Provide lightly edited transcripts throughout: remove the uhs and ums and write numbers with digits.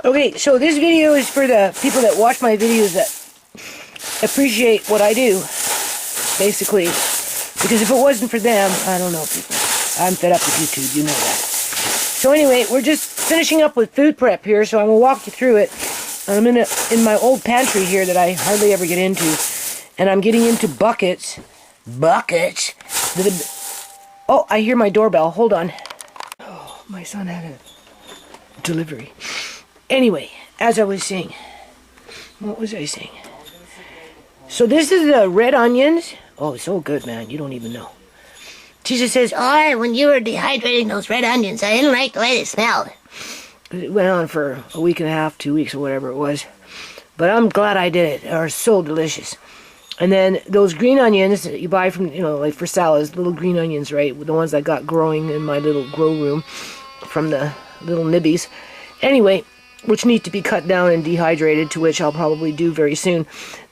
Okay, so this video is for the people that watch my videos that appreciate what I do, basically. Because if it wasn't for them, I don't know, people. I'm fed up with YouTube, you know that. So anyway, we're just finishing up with food prep here, so I'm going to walk you through it. I'm in my old pantry here that I hardly ever get into, and I'm getting into buckets. Buckets? Oh, I hear my doorbell. Hold on. Oh, my son had a delivery. Anyway, as I was saying, what was I saying? So this is the red onions. Oh, it's so good, man. You don't even know. Jesus says, oh, when you were dehydrating those red onions, I didn't like the way they smelled. It went on for a week and a half, 2 weeks, or whatever it was. But I'm glad I did it. They are so delicious. And then those green onions that you buy from, like for salads, little green onions, right? The ones I got growing in my little grow room from the little nibbies. Anyway, which need to be cut down and dehydrated, to which I'll probably do very soon.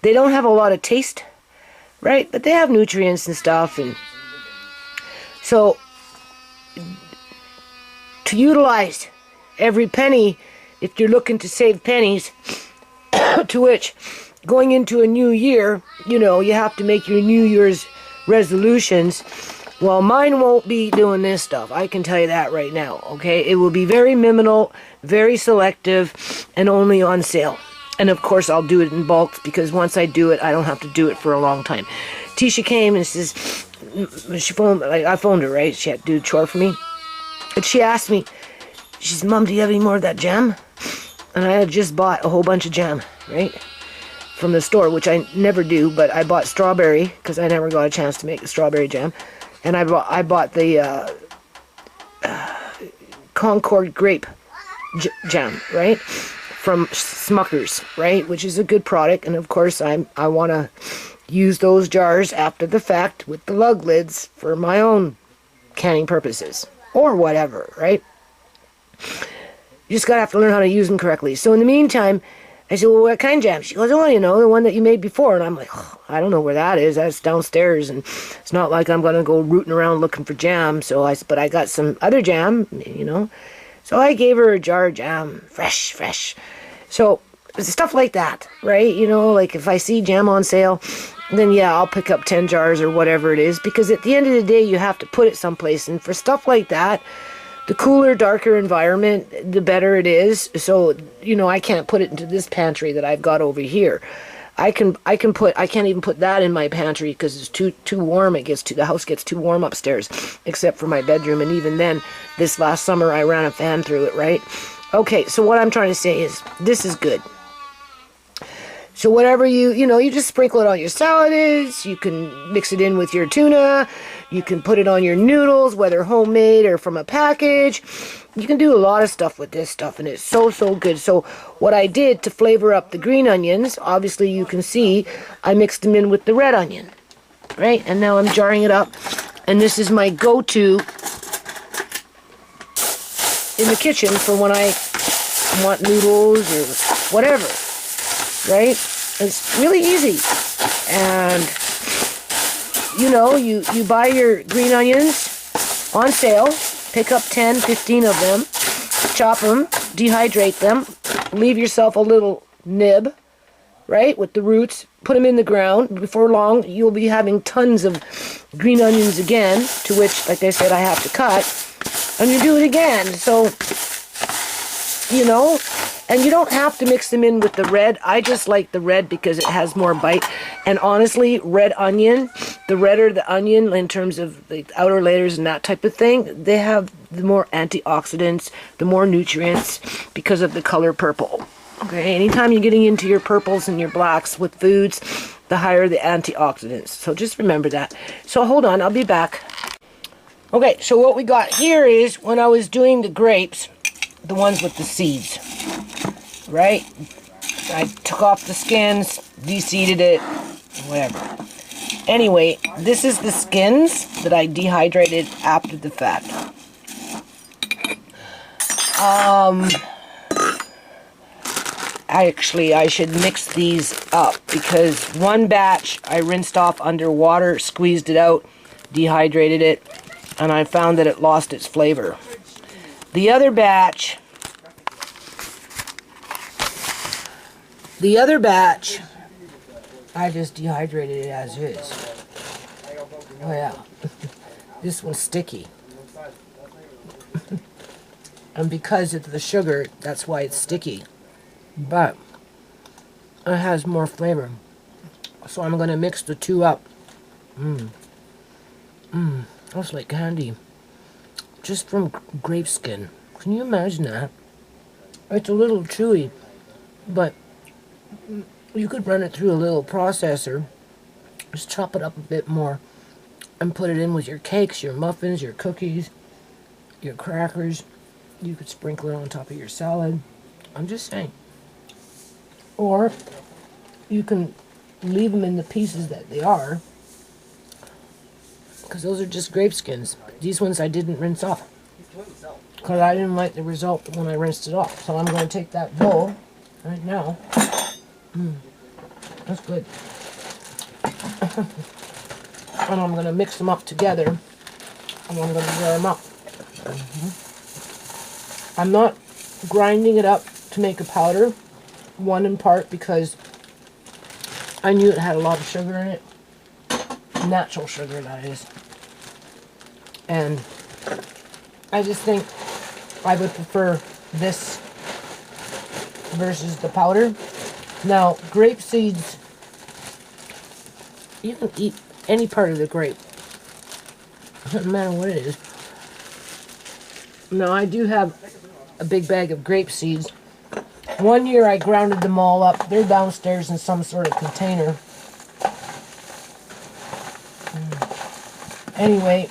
They don't have a lot of taste, right? But they have nutrients and stuff. And so, to utilize every penny, if you're looking to save pennies, to which, going into a new year, you have to make your New Year's resolutions. Well, mine won't be doing this stuff. I can tell you that right now, okay? It will be very minimal, very selective, and only on sale. And of course, I'll do it in bulk, because once I do it, I don't have to do it for a long time. Tisha came and says, I phoned her, right? She had to do a chore for me. And she asked me, she said, Mom, do you have any more of that jam? And I had just bought a whole bunch of jam, right? From the store, which I never do, but I bought strawberry, because I never got a chance to make the strawberry jam. And I bought the Concord grape jam, right? From Smucker's, right? Which is a good product. And of course, I want to use those jars after the fact with the lug lids for my own canning purposes. Or whatever, right? You just got to have to learn how to use them correctly. So in the meantime, I said, well, what kind of jam? She goes, oh, the one that you made before. And I'm like, oh, I don't know where that is. That's downstairs. And it's not like I'm going to go rooting around looking for jam. But I got some other jam, So I gave her a jar of jam, fresh. So stuff like that, right? Like if I see jam on sale, then yeah, I'll pick up 10 jars or whatever it is. Because at the end of the day, you have to put it someplace. And for stuff like that, the cooler, darker environment, the better it is. So, I can't put it into this pantry that I've got over here. I can't even put that in my pantry because it's too warm. The house gets too warm upstairs, except for my bedroom. And even then, this last summer, I ran a fan through it, right? Okay, so what I'm trying to say is, this is good. So whatever you just sprinkle it on your salads. You can mix it in with your tuna. You can put it on your noodles, whether homemade or from a package. You can do a lot of stuff with this stuff, and it's so good. So what I did to flavor up the green onions, obviously you can see, I mixed them in with the red onion, right? And now I'm jarring it up, and this is my go-to in the kitchen for when I want noodles or whatever. Right? It's really easy. And, you buy your green onions on sale, pick up 10, 15 of them, chop them, dehydrate them, leave yourself a little nib, right, with the roots, put them in the ground. Before long, you'll be having tons of green onions again, to which, like I said, I have to cut, and you do it again. So, and you don't have to mix them in with the red. I just like the red because it has more bite. And honestly, red onion, the redder the onion in terms of the outer layers and that type of thing, they have the more antioxidants, the more nutrients because of the color purple. Okay, anytime you're getting into your purples and your blacks with foods, the higher the antioxidants. So just remember that. So hold on, I'll be back. Okay, so what we got here is when I was doing the grapes, the ones with the seeds, right? I took off the skins, de-seeded it, whatever. Anyway, this is the skins that I dehydrated after the fact. I should mix these up because one batch I rinsed off under water, squeezed it out, dehydrated it, and I found that it lost its flavor. The other batch The other batch, I just dehydrated it as is. Oh yeah, this one's sticky. And because of the sugar, that's why it's sticky. But it has more flavor. So I'm going to mix the two up. That's like candy. Just from grape skin. Can you imagine that? It's a little chewy, but you could run it through a little processor. Just chop it up a bit more and put it in with your cakes, your muffins, your cookies, your crackers. You could sprinkle it on top of your salad. I'm just saying. Or you can leave them in the pieces that they are, because those are just grape skins. These ones I didn't rinse off because I didn't like the result when I rinsed it off. So I'm going to take that bowl right now. That's good. And I'm going to mix them up together, and I'm going to warm them up. I'm not grinding it up to make a powder, one in part because I knew it had a lot of sugar in it, natural sugar that is, and I just think I would prefer this versus the powder. Now, grape seeds, you can eat any part of the grape, doesn't matter what it is. Now, I do have a big bag of grape seeds. One year I grounded them all up. They're downstairs in some sort of container. Anyway,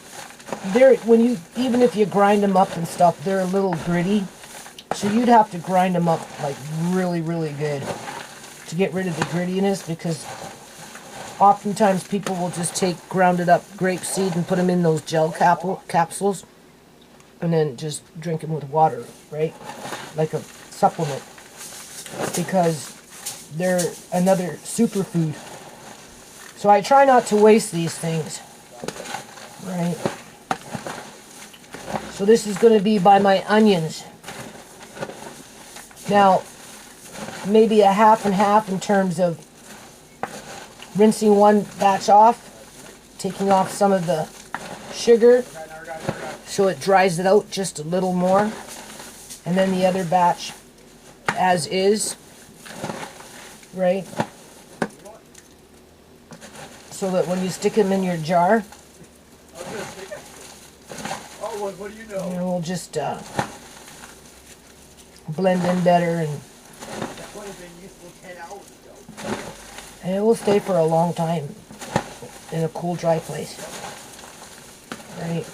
even if you grind them up and stuff, they're a little gritty. So you'd have to grind them up like really, really good to get rid of the grittiness, because oftentimes people will just take grounded up grape seed and put them in those gel capsules and then just drink them with water, right? Like a supplement. Because they're another superfood. So I try not to waste these things. Right? So this is going to be by my onions. Now, maybe a half and half in terms of rinsing one batch off, taking off some of the sugar so it dries it out just a little more, and then the other batch as is, right? So that when you stick them in your jar, what do you know? It will just blend in better, and it will stay for a long time in a cool, dry place, right?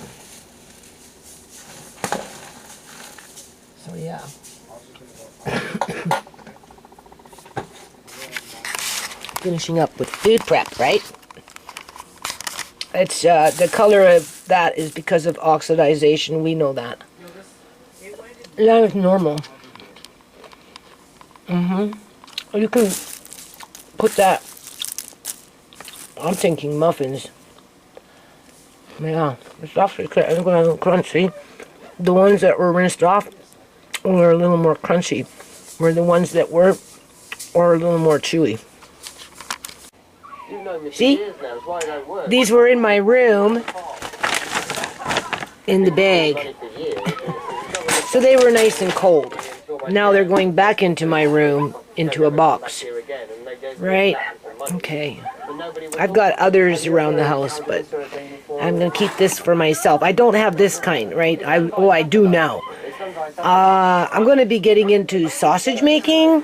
So yeah. Finishing up with food prep, right? It's the color of that is because of oxidization. We know that. That is normal. You can put that. I'm thinking muffins. Yeah, it's actually crunchy. The ones that were rinsed off were a little more crunchy, where the ones that were a little more chewy. See? These were in my room in the bag. So they were nice and cold. Now they're going back into my room into a box. Right? Okay. I've got others around the house, but I'm going to keep this for myself. I don't have this kind, right? I do now. I'm going to be getting into sausage making,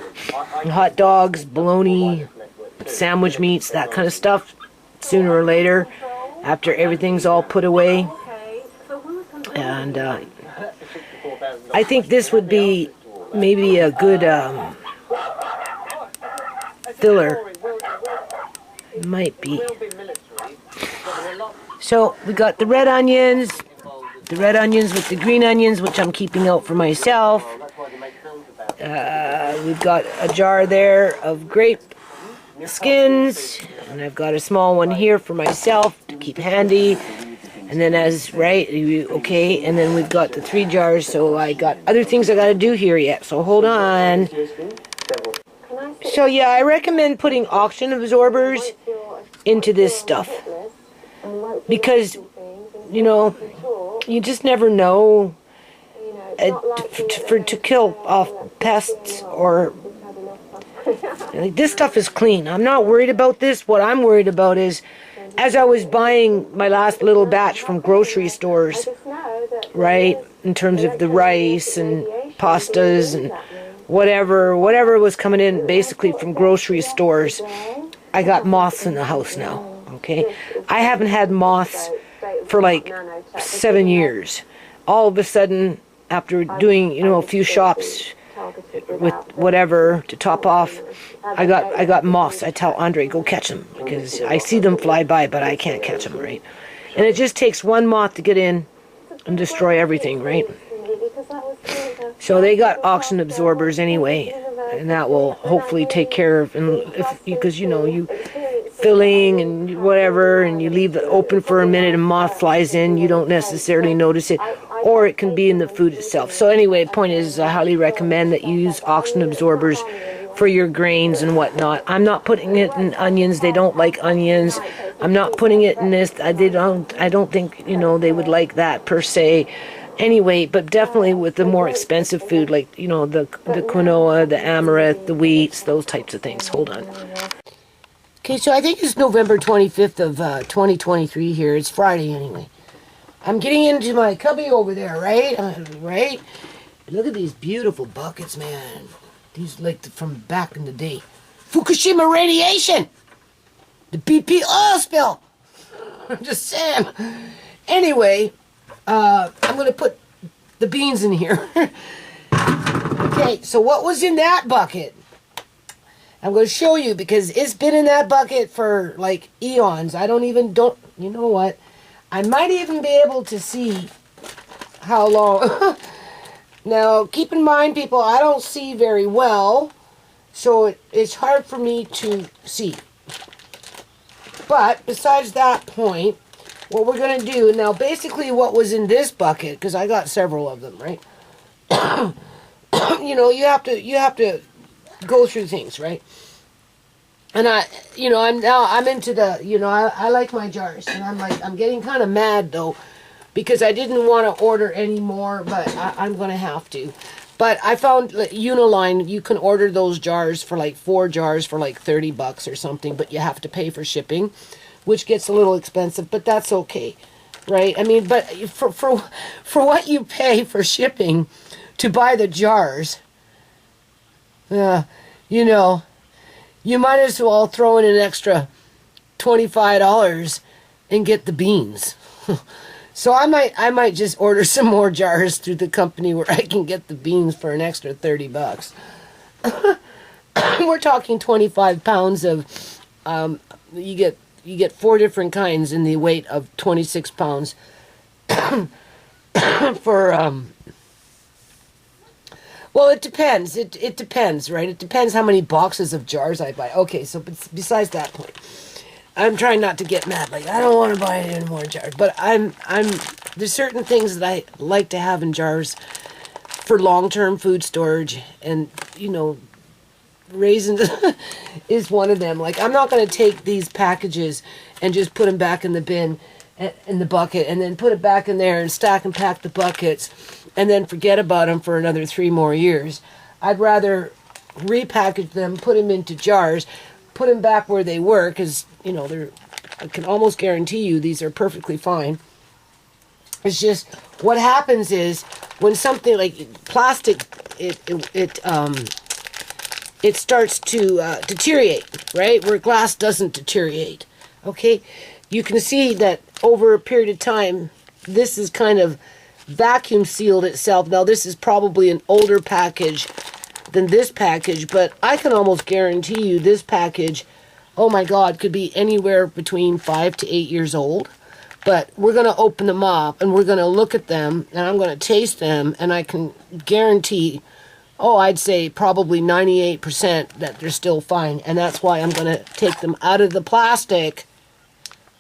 hot dogs, bologna, sandwich meats, that kind of stuff, sooner or later, after everything's all put away. And I think this would be maybe a good filler. Might be. So we got the red onions with the green onions, which I'm keeping out for myself. We've got a jar there of grape skins, and I've got a small one here for myself to keep handy. And then okay, and then we've got the 3 jars, so I got other things I gotta do here yet, so hold on. So yeah, I recommend putting oxygen absorbers into this stuff. Because, you know, you just never know to kill off pests or... Like, this stuff is clean. I'm not worried about this. What I'm worried about is, as I was buying my last little batch from grocery stores, right, in terms of the rice and pastas and whatever was coming in basically from grocery stores, I got moths in the house now, okay? I haven't had moths for like 7 years. All of a sudden, after doing, you know, a few shops with whatever to top off, I got moths. I tell Andre, go catch them, because I see them fly by, but I can't catch them, right? And it just takes one moth to get in and destroy everything, right? So they got oxygen absorbers anyway, and that will hopefully take care of, and because you know, you filling and whatever, and you leave it open for a minute and moth flies in, you don't necessarily notice it, or it can be in the food itself. So anyway, the point is, I highly recommend that you use oxygen absorbers for your grains and whatnot. I'm not putting it in onions. They don't like onions. I'm not putting it in this. I don't think, you know, they would like that per se. Anyway, but definitely with the more expensive food, like, you know, the quinoa, the amaranth, the wheats, those types of things. Hold on. Okay, so I think it's November 25th of 2023 here. It's Friday anyway. I'm getting into my cubby over there, right? Right? Look at these beautiful buckets, man. These like from back in the day. Fukushima radiation! The BP oil spill! I'm just saying. Anyway, I'm going to put the beans in here. Okay, so what was in that bucket? I'm going to show you, because it's been in that bucket for like eons. You know what? I might even be able to see how long. Now, keep in mind, people, I don't see very well, so it's hard for me to see. But besides that point, what we're going to do, now basically what was in this bucket, because I got several of them, right? You know, you have to go through things, right? And I'm into the, you know, I like my jars, and I'm getting kind of mad though, because I didn't want to order any more, but I'm going to have to. But I found Uniline, you can order those jars for like 4 jars for like $30 or something, but you have to pay for shipping, which gets a little expensive, but that's okay, right? I mean, but for what you pay for shipping to buy the jars, you know, you might as well throw in an extra $25 and get the beans. So I might just order some more jars through the company where I can get the beans for an extra $30. We're talking 25 pounds of, you get 4 different kinds in the weight of 26 pounds for, well, it depends. It depends, right? It depends how many boxes of jars I buy. Okay, so besides that point, I'm trying not to get mad. Like, I don't want to buy any more jars. But there's certain things that I like to have in jars for long-term food storage. And, you know, raisins is one of them. Like, I'm not going to take these packages and just put them back in the bin, in the bucket, and then put it back in there and stack and pack the buckets, and then forget about them for another 3 more years. I'd rather repackage them, put them into jars, put them back where they were, because, you know, I can almost guarantee you these are perfectly fine. It's just, what happens is, when something like plastic, it starts to deteriorate, right? Where glass doesn't deteriorate, okay? You can see that over a period of time, this is kind of vacuum sealed itself. Now, this is probably an older package than this package, but I can almost guarantee you this package, oh my God, could be anywhere between 5 to 8 years old. But we're going to open them up, and we're going to look at them, and I'm going to taste them, and I can guarantee, I'd say probably 98% that they're still fine. And that's why I'm going to take them out of the plastic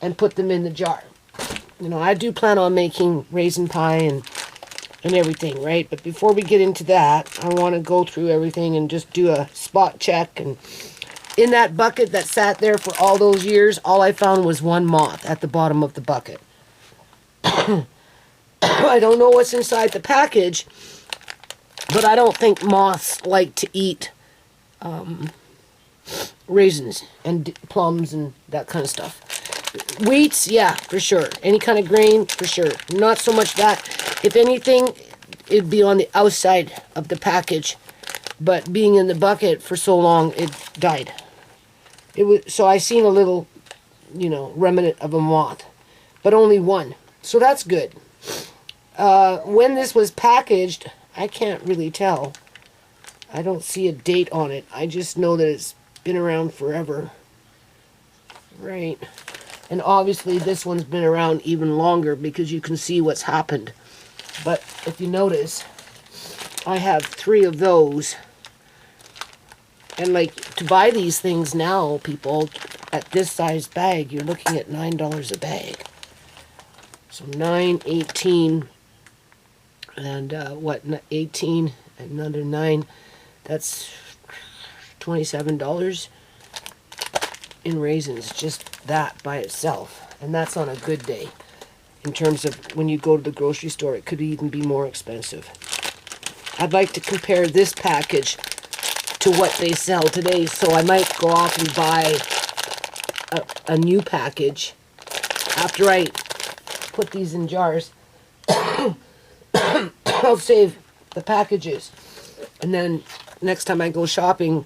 and put them in the jar. You know, I do plan on making raisin pie and everything, right? But before we get into that, I want to go through everything and just do a spot check. And in that bucket that sat there for all those years, all I found was one moth at the bottom of the bucket. I don't know what's inside the package, but I don't think moths like to eat raisins and plums and that kind of stuff. Wheats, yeah, for sure. Any kind of grain, for sure. Not so much that. If anything, it'd be on the outside of the package. But being in the bucket for so long, it died. So I seen a little, remnant of a moth. But only one. So that's good. When this was packaged, I can't really tell. I don't see a date on it. I just know that it's been around forever. Right. And obviously this one's been around even longer because you can see what's happened. But if you notice, I have 3 of those. And like, to buy these things now, people, at this size bag, you're looking at $9 a bag. So 9, 18, and 18, and another 9, that's $27 in raisins, just that by itself. And that's on a good day. In terms of when you go to the grocery store, it could even be more expensive. I'd like to compare this package to what they sell today, so I might go off and buy a new package after I put these in jars. I'll save the packages, and then next time I go shopping,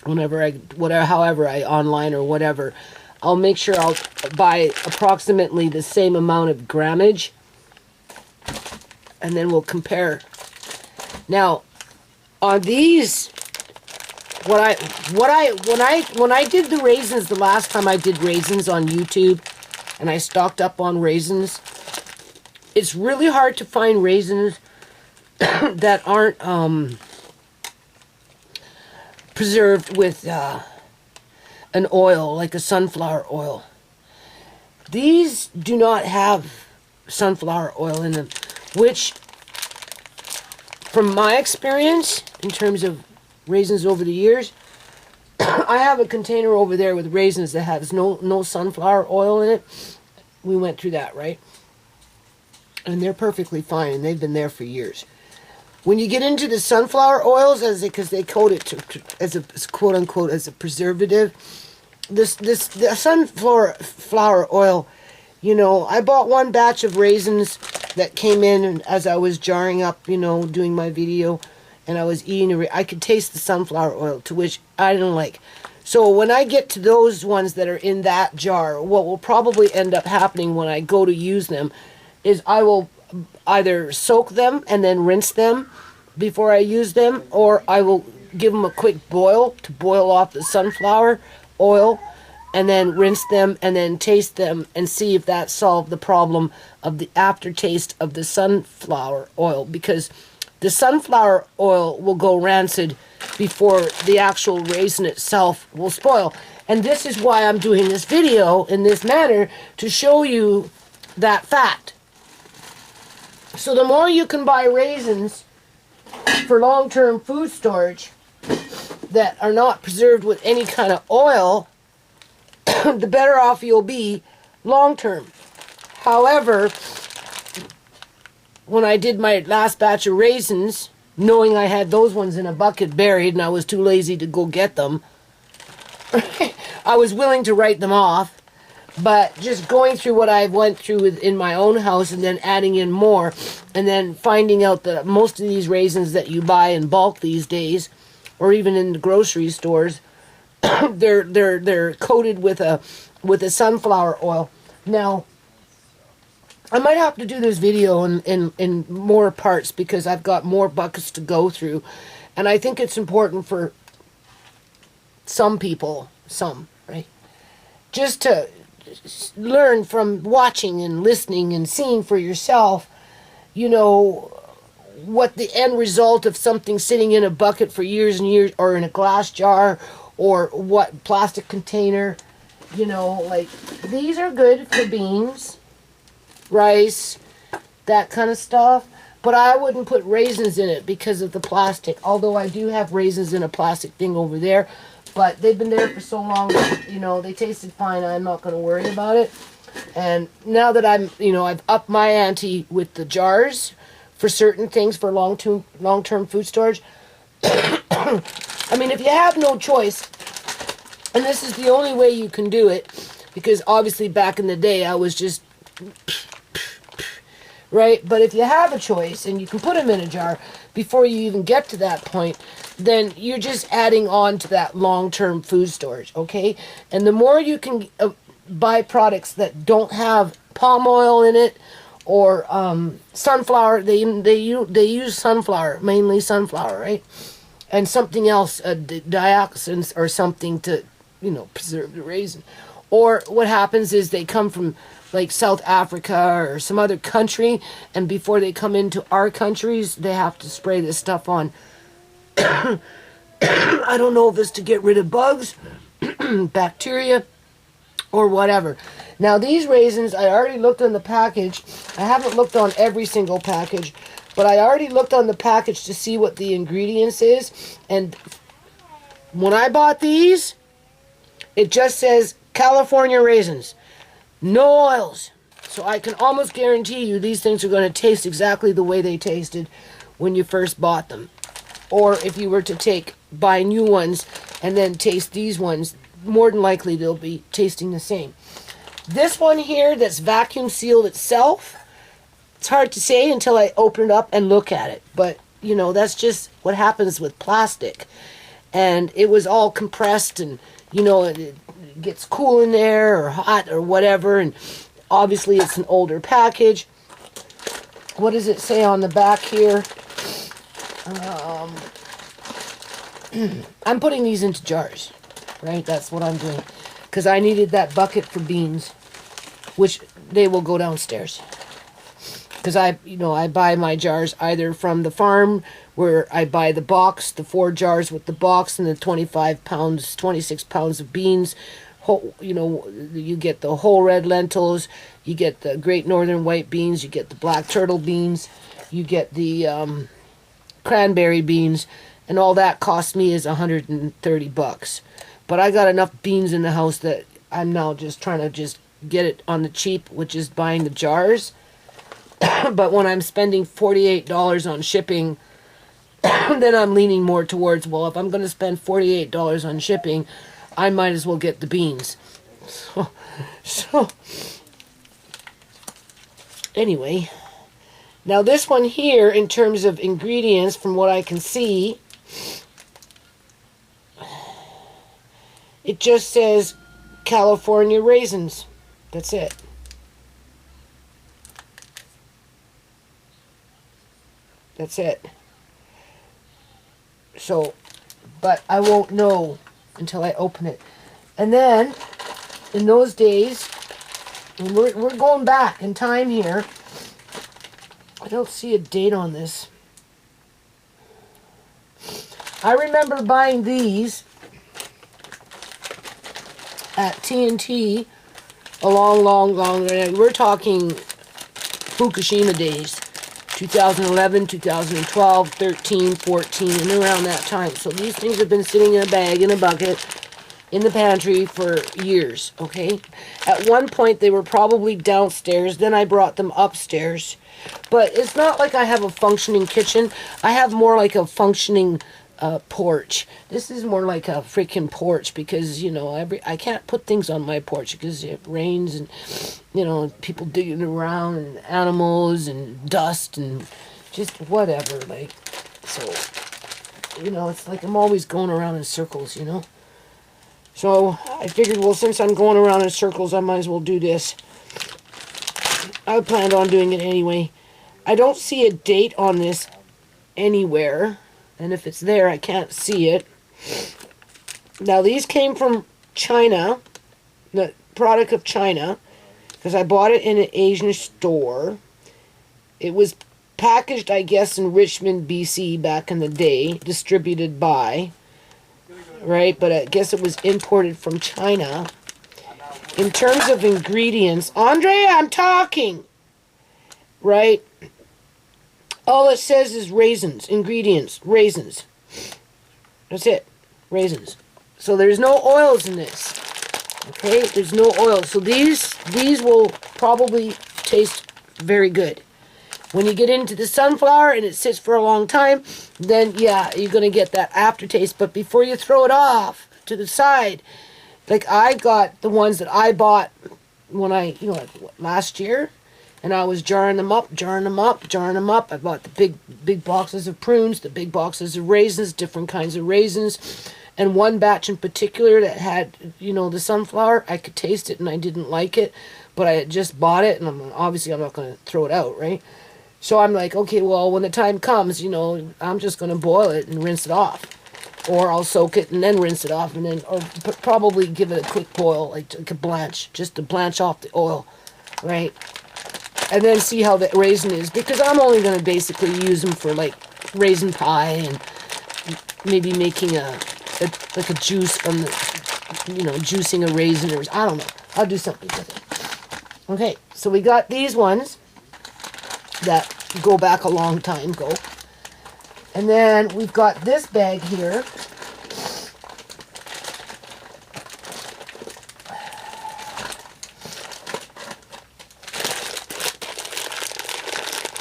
however I online or whatever, I'll make sure I'll buy approximately the same amount of grammage, and then we'll compare. Now, on these, when I did the raisins, the last time I did raisins on YouTube, and I stocked up on raisins, it's really hard to find raisins that aren't preserved with an oil, like a sunflower oil. These do not have sunflower oil in them, which, from my experience, in terms of raisins over the years, I have a container over there with raisins that has no sunflower oil in it. We went through that, right? And they're perfectly fine, and they've been there for years. When you get into the sunflower oils, because they coat it as a quote unquote as a preservative, the sunflower oil, I bought one batch of raisins that came in as I was jarring up, doing my video, and I was eating I could taste the sunflower oil, to which I didn't like. So when I get to those ones that are in that jar, what will probably end up happening when I go to use them is I will either soak them and then rinse them before I use them, or I will give them a quick boil to boil off the sunflower oil, and then rinse them and then taste them and see if that solved the problem of the aftertaste of the sunflower oil, because the sunflower oil will go rancid before the actual raisin itself will spoil. And this is why I'm doing this video in this manner, to show you that fact. So the more you can buy raisins for long-term food storage that are not preserved with any kind of oil, the better off you'll be long-term. However, when I did my last batch of raisins, knowing I had those ones in a bucket buried and I was too lazy to go get them, I was willing to write them off. But just going through what I went through in my own house and then adding in more, and then finding out that most of these raisins that you buy in bulk these days, or even in the grocery stores, they're coated with a sunflower oil. Now, I might have to do this video in more parts, because I've got more buckets to go through, and I think it's important for some people, right, just to learn from watching and listening and seeing for yourself, what the end result of something sitting in a bucket for years and years, or in a glass jar, or what plastic container, like these are good for beans, rice, that kind of stuff. But I wouldn't put raisins in it because of the plastic. Although I do have raisins in a plastic thing over there. But they've been there for so long that, you know, they tasted fine. I'm not going to worry about it. And now that I'm, you know, I've upped my ante with the jars for certain things for long-term food storage. I mean, if you have no choice, and this is the only way you can do it, because obviously back in the day I was just, right? But if you have a choice and you can put them in a jar before you even get to that point, then you're just adding on to that long-term food storage, okay? And the more you can buy products that don't have palm oil in it or sunflower, they use sunflower, mainly sunflower, right? And something else, dioxins or something to, you know, preserve the raisin. Or what happens is they come from like South Africa or some other country, and before they come into our countries, they have to spray this stuff on. I don't know if it's to get rid of bugs, bacteria, or whatever. Now these raisins, I already looked on the package. I haven't looked on every single package, but I already looked on the package to see what the ingredients is. And when I bought these, it just says California raisins. No oils. So I can almost guarantee you these things are going to taste exactly the way they tasted when you first bought them. Or if you were to buy new ones and then taste these ones, more than likely they'll be tasting the same. This one here that's vacuum sealed itself, it's hard to say until I open it up and look at it. But, you know, that's just what happens with plastic. And it was all compressed and, you know, it gets cool in there or hot or whatever. And obviously it's an older package. What does it say on the back here? I'm putting these into jars, right? That's what I'm doing. Because I needed that bucket for beans, which they will go downstairs. Because I buy my jars either from the farm, where I buy the box, the 4 jars with the box and the 26 pounds of beans. You know, you get the whole red lentils, you get the Great Northern white beans, you get the black turtle beans, you get the cranberry beans, and all that cost me is $130. But I got enough beans in the house that I'm now just trying to just get it on the cheap, which is buying the jars. But when I'm spending $48 on shipping, then I'm leaning more towards, well, if I'm going to spend $48 on shipping, I might as well get the beans. So anyway, now this one here, in terms of ingredients, from what I can see, it just says California raisins. That's it. That's it. So, but I won't know until I open it. And then, in those days, and we're going back in time here. I don't see a date on this. I remember buying these at TNT a long, we're talking Fukushima days. 2011, 2012, 13, 14, and around that time. So these things have been sitting in a bag, in a bucket, in the pantry for years, okay? At one point, they were probably downstairs. Then I brought them upstairs. But it's not like I have a functioning kitchen. I have more like a functioning porch. This is more like a freaking porch because, you know, I can't put things on my porch because it rains and, you know, people digging around and animals and dust and just whatever, like, so, you know, it's like I'm always going around in circles, you know. So I figured, well, since I'm going around in circles, I might as well do this. I planned on doing it anyway. I don't see a date on this anywhere. And if it's there, I can't see it. Now, these came from China, the product of China, because I bought it in an Asian store. It was packaged, I guess, in Richmond, BC back in the day, distributed by, right? But I guess it was imported from China. In terms of ingredients, Andre, I'm talking, right? All it says is raisins, ingredients, raisins. That's it, raisins. So there's no oils in this. Okay, there's no oil. So these will probably taste very good. When you get into the sunflower and it sits for a long time, then yeah, you're going to get that aftertaste. But before you throw it off to the side, like I got the ones that I bought when like last year, and I was jarring them up. I bought the big boxes of prunes, the big boxes of raisins, different kinds of raisins. And one batch in particular that had, the sunflower, I could taste it and I didn't like it. But I had just bought it, and obviously I'm not going to throw it out, right? So I'm like, okay, well, when the time comes, I'm just going to boil it and rinse it off. Or I'll soak it and then rinse it off, and then, or probably give it a quick boil, like a blanch, just to blanch off the oil, right? And then see how the raisin is, because I'm only going to basically use them for like raisin pie and maybe making a juice from the, juicing a raisin, or I don't know. I'll do something with it. Okay, so we got these ones that go back a long time ago. And then we've got this bag here.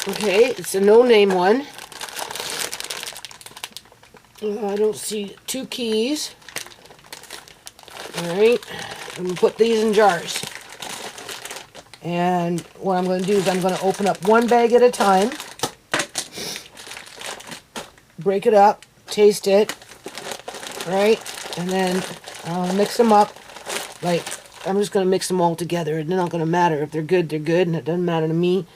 Okay, it's a no-name one. I don't see 2 keys. Alright, I'm going to put these in jars. And what I'm going to do is I'm going to open up one bag at a time. Break it up, taste it. Right? And then I'll mix them up. Like, I'm just going to mix them all together. They're not going to matter. If they're good, and it doesn't matter to me.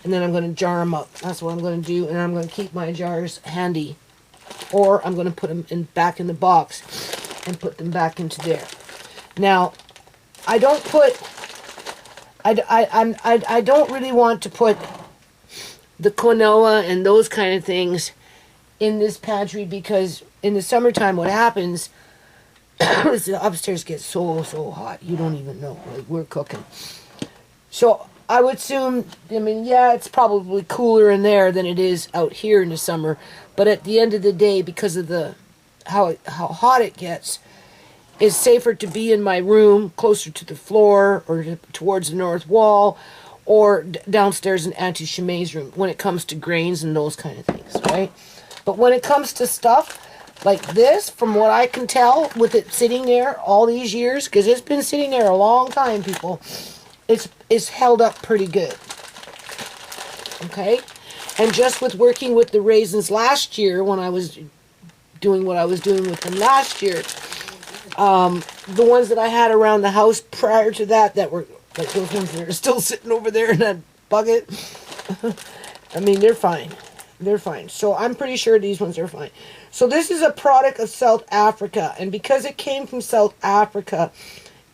And then I'm going to jar them up. That's what I'm going to do. And I'm going to keep my jars handy. Or I'm going to put them back in the box and put them back into there. Now, I don't put... I don't really want to put the quinoa and those kind of things in this pantry, because in the summertime what happens is the upstairs gets so hot. You don't even know. Like, we're cooking. So I would assume, yeah, it's probably cooler in there than it is out here in the summer. But at the end of the day, because of how hot it gets, it's safer to be in my room closer to the floor or towards the north wall, or downstairs in Auntie Shimei's room when it comes to grains and those kind of things, right? But when it comes to stuff like this, from what I can tell, with it sitting there all these years, because it's been sitting there a long time, people, it's held up pretty good. Okay? And just with working with the raisins last year, when I was doing what I was doing with them last year, the ones that I had around the house prior to that were like those ones that are still sitting over there in that bucket. They're fine. They're fine. So I'm pretty sure these ones are fine. So this is a product of South Africa, and because it came from South Africa,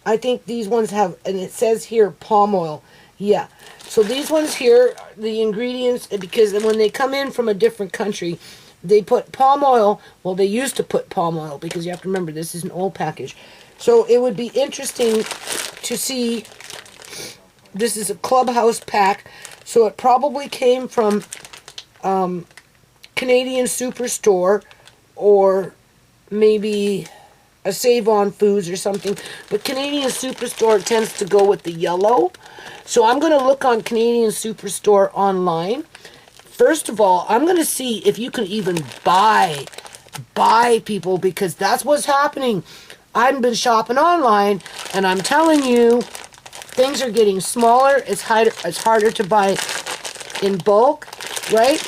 I think these ones have, and it says here, palm oil. Yeah. So these ones here, the ingredients, because when they come in from a different country, they put palm oil. Well, they used to put palm oil, because you have to remember, this is an old package. So it would be interesting to see. This is a Clubhouse pack, so it probably came from Canadian Superstore, or maybe a Save-On Foods or something. But Canadian Superstore tends to go with the yellow. So I'm going to look on Canadian Superstore online. First of all, I'm going to see if you can even buy people, because that's what's happening. I've been shopping online, and I'm telling you, things are getting smaller. It's harder to buy in bulk, right?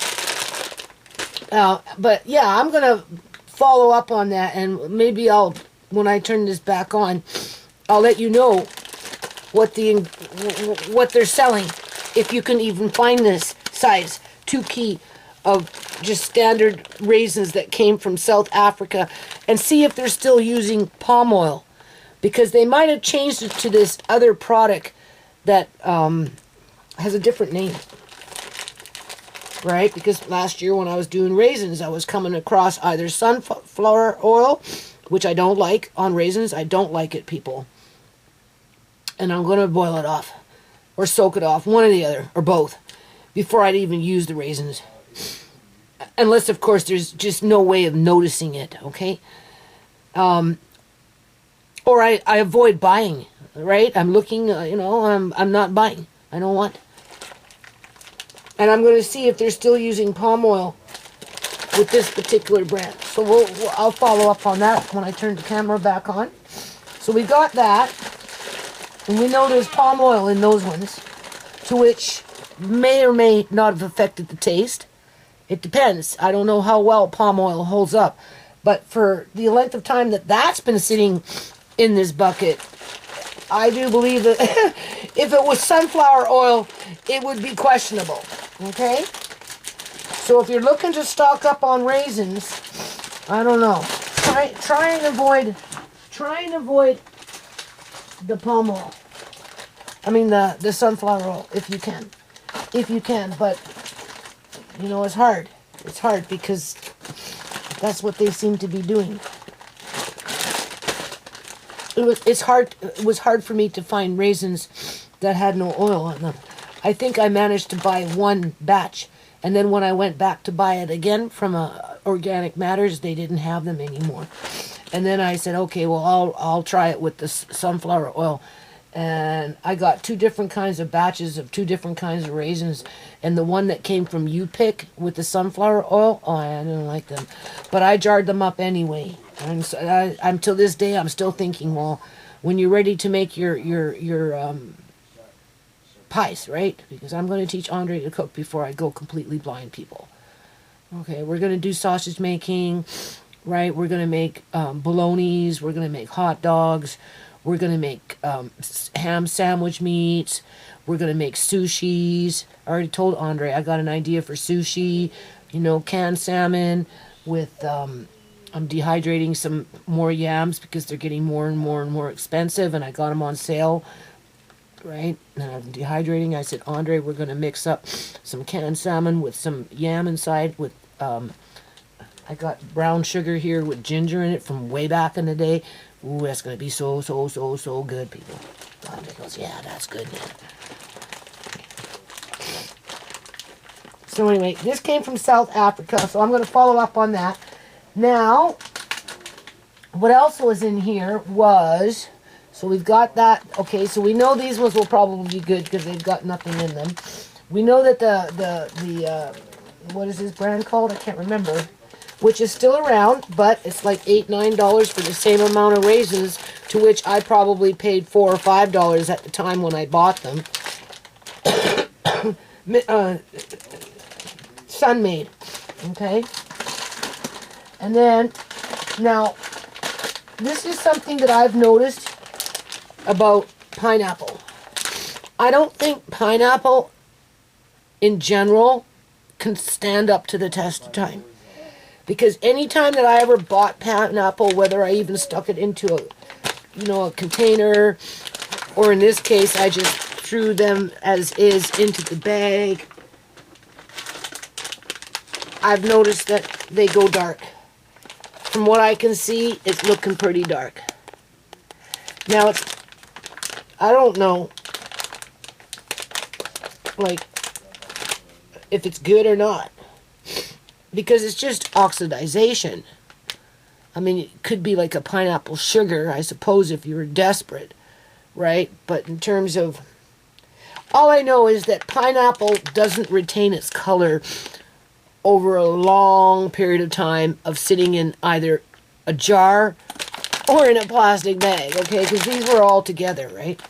But yeah, I'm going to follow up on that, and maybe when I turn this back on, I'll let you know what they're selling, if you can even find this size 2 key of just standard raisins that came from South Africa, and see if they're still using palm oil, because they might have changed it to this other product that has a different name, right? Because last year when I was doing raisins, I was coming across either sunflower oil, which I don't like on raisins. I don't like it, people. And I'm going to boil it off or soak it off, one or the other, or both, before I'd even use the raisins. unless of course there's just no way of noticing it, okay? Or I avoid buying, right? I'm looking, I'm not buying. I don't want. And I'm going to see if they're still using palm oil with this particular brand. So I'll follow up on that when I turn the camera back on. So we got that. And we know there's palm oil in those ones, to which may or may not have affected the taste. It depends. I don't know how well palm oil holds up. But for the length of time that that's been sitting in this bucket, I do believe that if it was sunflower oil, it would be questionable. Okay? So if you're looking to stock up on raisins, I don't know. Try and avoid the palm oil. I mean the sunflower oil if you can. If you can, but it's hard. It's hard because that's what they seem to be doing. It was hard for me to find raisins that had no oil on them. I think I managed to buy one batch, and then when I went back to buy it again from Organic Matters, they didn't have them anymore. And then I said, okay, well I'll try it with the sunflower oil. And I got 2 different kinds of batches of 2 different kinds of raisins, and the one that came from U-Pick with the sunflower oil, I didn't like them, but I jarred them up anyway. And so I'm till this day I'm still thinking, well, when you're ready to make your pies, right? Because I'm going to teach Andre to cook before I go completely blind, people. Okay, we're going to do sausage making, right? We're going to make bolognas. We're going to make hot dogs. We're going to make ham sandwich meats. We're going to make sushis. I already told Andre I got an idea for sushi. Canned salmon with... I'm dehydrating some more yams because they're getting more and more and more expensive, and I got them on sale, right? And I'm dehydrating. I said, Andre, we're going to mix up some canned salmon with some yam inside with... I got brown sugar here with ginger in it from way back in the day. Ooh, that's going to be so good, people. Andre goes, yeah, that's good, man. So anyway, this came from South Africa, so I'm going to follow up on that. Now, what else was in here was, so we've got that, okay, so we know these ones will probably be good because they've got nothing in them. We know that the what is this brand called? I can't remember. Which is still around, but it's like $8, $9 for the same amount of raisins, to which I probably paid $4 or $5 at the time when I bought them. Maid, okay? And then, now, this is something that I've noticed about pineapple. I don't think pineapple, in general, can stand up to the test of time. Because any time that I ever bought pineapple, whether I even stuck it into a container, or in this case, I just threw them as is into the bag, I've noticed that they go dark. From what I can see, it's looking pretty dark. Now, I don't know, like, if it's good or not. Because it's just oxidization. I mean, it could be like a pineapple sugar, I suppose, if you were desperate, right? But in terms of... all I know is that pineapple doesn't retain its color over a long period of time of sitting in either a jar or in a plastic bag, okay? Because these were all together, right?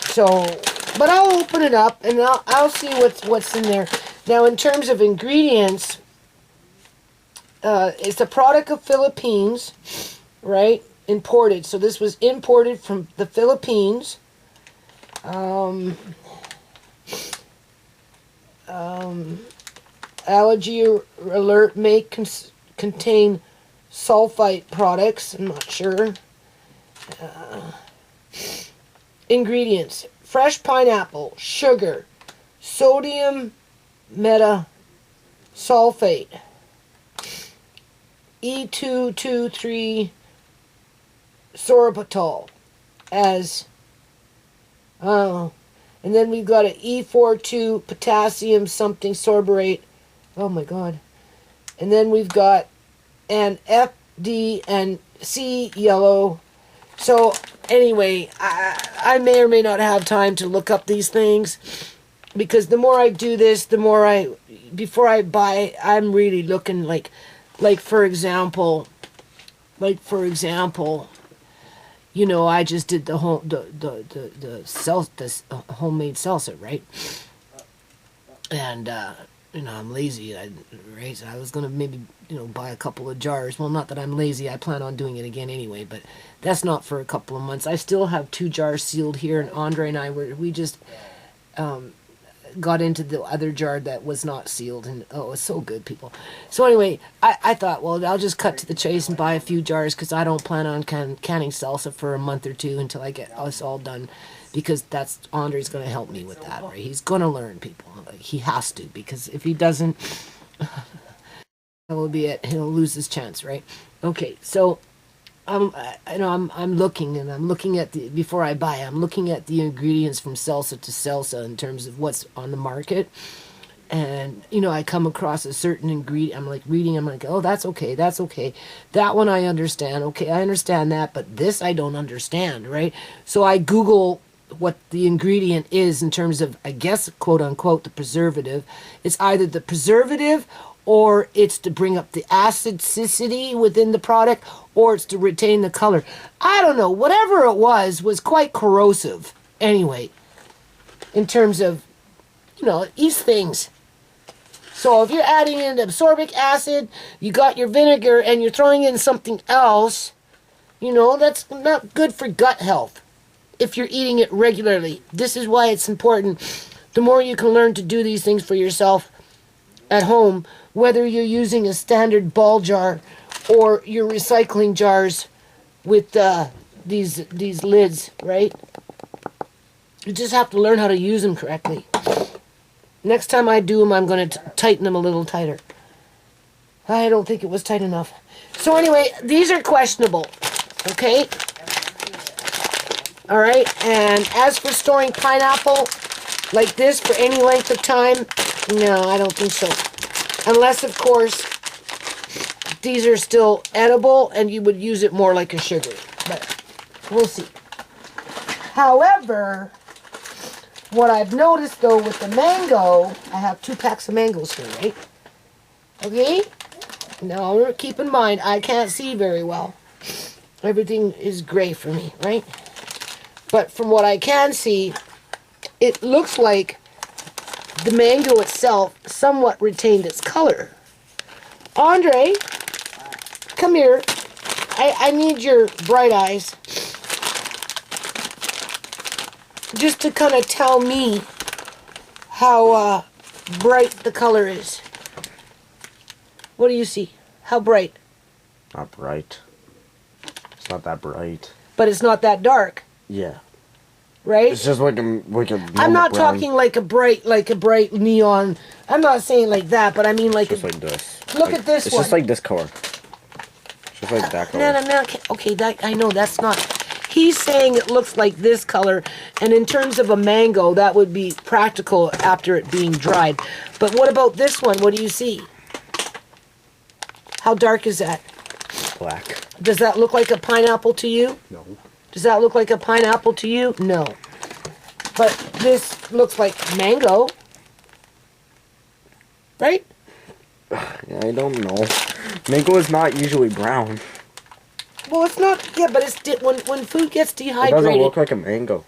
So, but I'll open it up and I'll see what's in there. Now, in terms of ingredients... it's a product of Philippines, right? Imported. So this was imported from the Philippines. Allergy alert may contain sulfite products. I'm not sure. Ingredients: fresh pineapple, sugar, sodium metasulfate, E223 sorbitol as and then we've got an E42 potassium something sorbate. Oh my god. And then we've got an F, D, and C yellow. So anyway, I may or may not have time to look up these things, because the more I do this, the more before I buy, I'm really looking like for example, you know, I just did the homemade salsa, right? And you know, I'm lazy. I was gonna maybe, you know, buy a couple of jars. Well, not that I'm lazy. I plan on doing it again anyway, but that's not for a couple of months. I still have 2 jars sealed here, and Andre and I we just got into the other jar that was not sealed, and oh, it's so good, people. So anyway, I thought, well, I'll just cut to the chase and buy a few jars, because I don't plan on canning salsa for a month or 2 until I get us all done, because that's Andre's going to help me with that, right? He's going to learn, people. He has to, because if he doesn't, that will be it. He'll lose his chance, right? Okay, so I'm looking, and I'm looking at before I buy, I'm looking at the ingredients from salsa to salsa in terms of what's on the market. And, you know, I come across a certain ingredient, I'm like reading, I'm like, oh, that's okay. That one I understand. Okay, I understand that, but this I don't understand, right? So I Google what the ingredient is in terms of, I guess, quote unquote, the preservative. It's either the preservative, or it's to bring up the acidity within the product, or it's to retain the color. I don't know. Whatever it was quite corrosive. Anyway, in terms of, you know, these things. So if you're adding in ascorbic acid, you got your vinegar, and you're throwing in something else, you know, that's not good for gut health if you're eating it regularly. This is why it's important. The more you can learn to do these things for yourself at home, whether you're using a standard ball jar or your recycling jars with these lids, right? You just have to learn how to use them correctly. Next time I do them, I'm going to tighten them a little tighter. I don't think it was tight enough. So anyway, these are questionable, okay? All right, and as for storing pineapple like this for any length of time, no, I don't think so. Unless, of course, these are still edible and you would use it more like a sugar. But we'll see. However, what I've noticed, though, with the mango, I have 2 packs of mangoes here, right? Okay? Now, keep in mind, I can't see very well. Everything is gray for me, right? But from what I can see, it looks like the mango itself somewhat retained its color. Andre, come here. I need your bright eyes. Just to kind of tell me how bright the color is. What do you see? How bright? Not bright. It's not that bright. But it's not that dark. Yeah. Right? It's just like a I'm not brown. talking like a bright neon. I'm not saying like that, but I mean like Just like this. Look at this it's one. It's just like this color. It's just like that color. No. Okay, that I know that's not. He's saying it looks like this color, and in terms of a mango, that would be practical after it being dried. But what about this one? What do you see? How dark is that? Black. Does that look like a pineapple to you? No. Does that look like a pineapple to you? No. But this looks like mango. Right? Yeah, I don't know. Mango is not usually brown. Well, it's not. Yeah, but it's when food gets dehydrated. It doesn't look like a mango.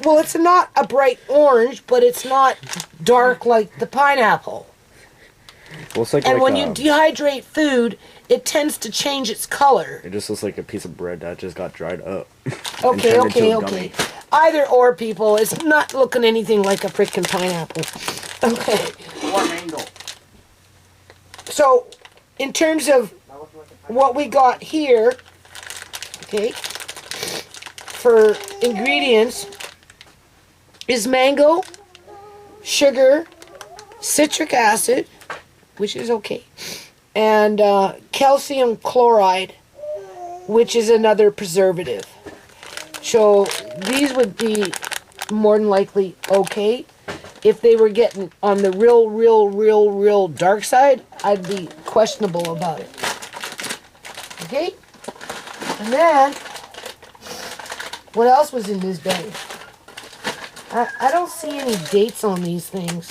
Well, it's not a bright orange, but it's not dark like the pineapple. Well, it's like and when you dehydrate food, it tends to change its color. It just looks like a piece of bread that just got dried up. Okay. Either or, people. It's not looking anything like a freaking pineapple. Okay. Or mango. So, in terms of what we got here, okay, for ingredients, is mango, sugar, citric acid, which is okay, and calcium chloride, which is another preservative. So these would be more than likely okay. if they were getting on the real dark side, I'd be questionable about it. Okay? And then, what else was in this bag? I don't see any dates on these things.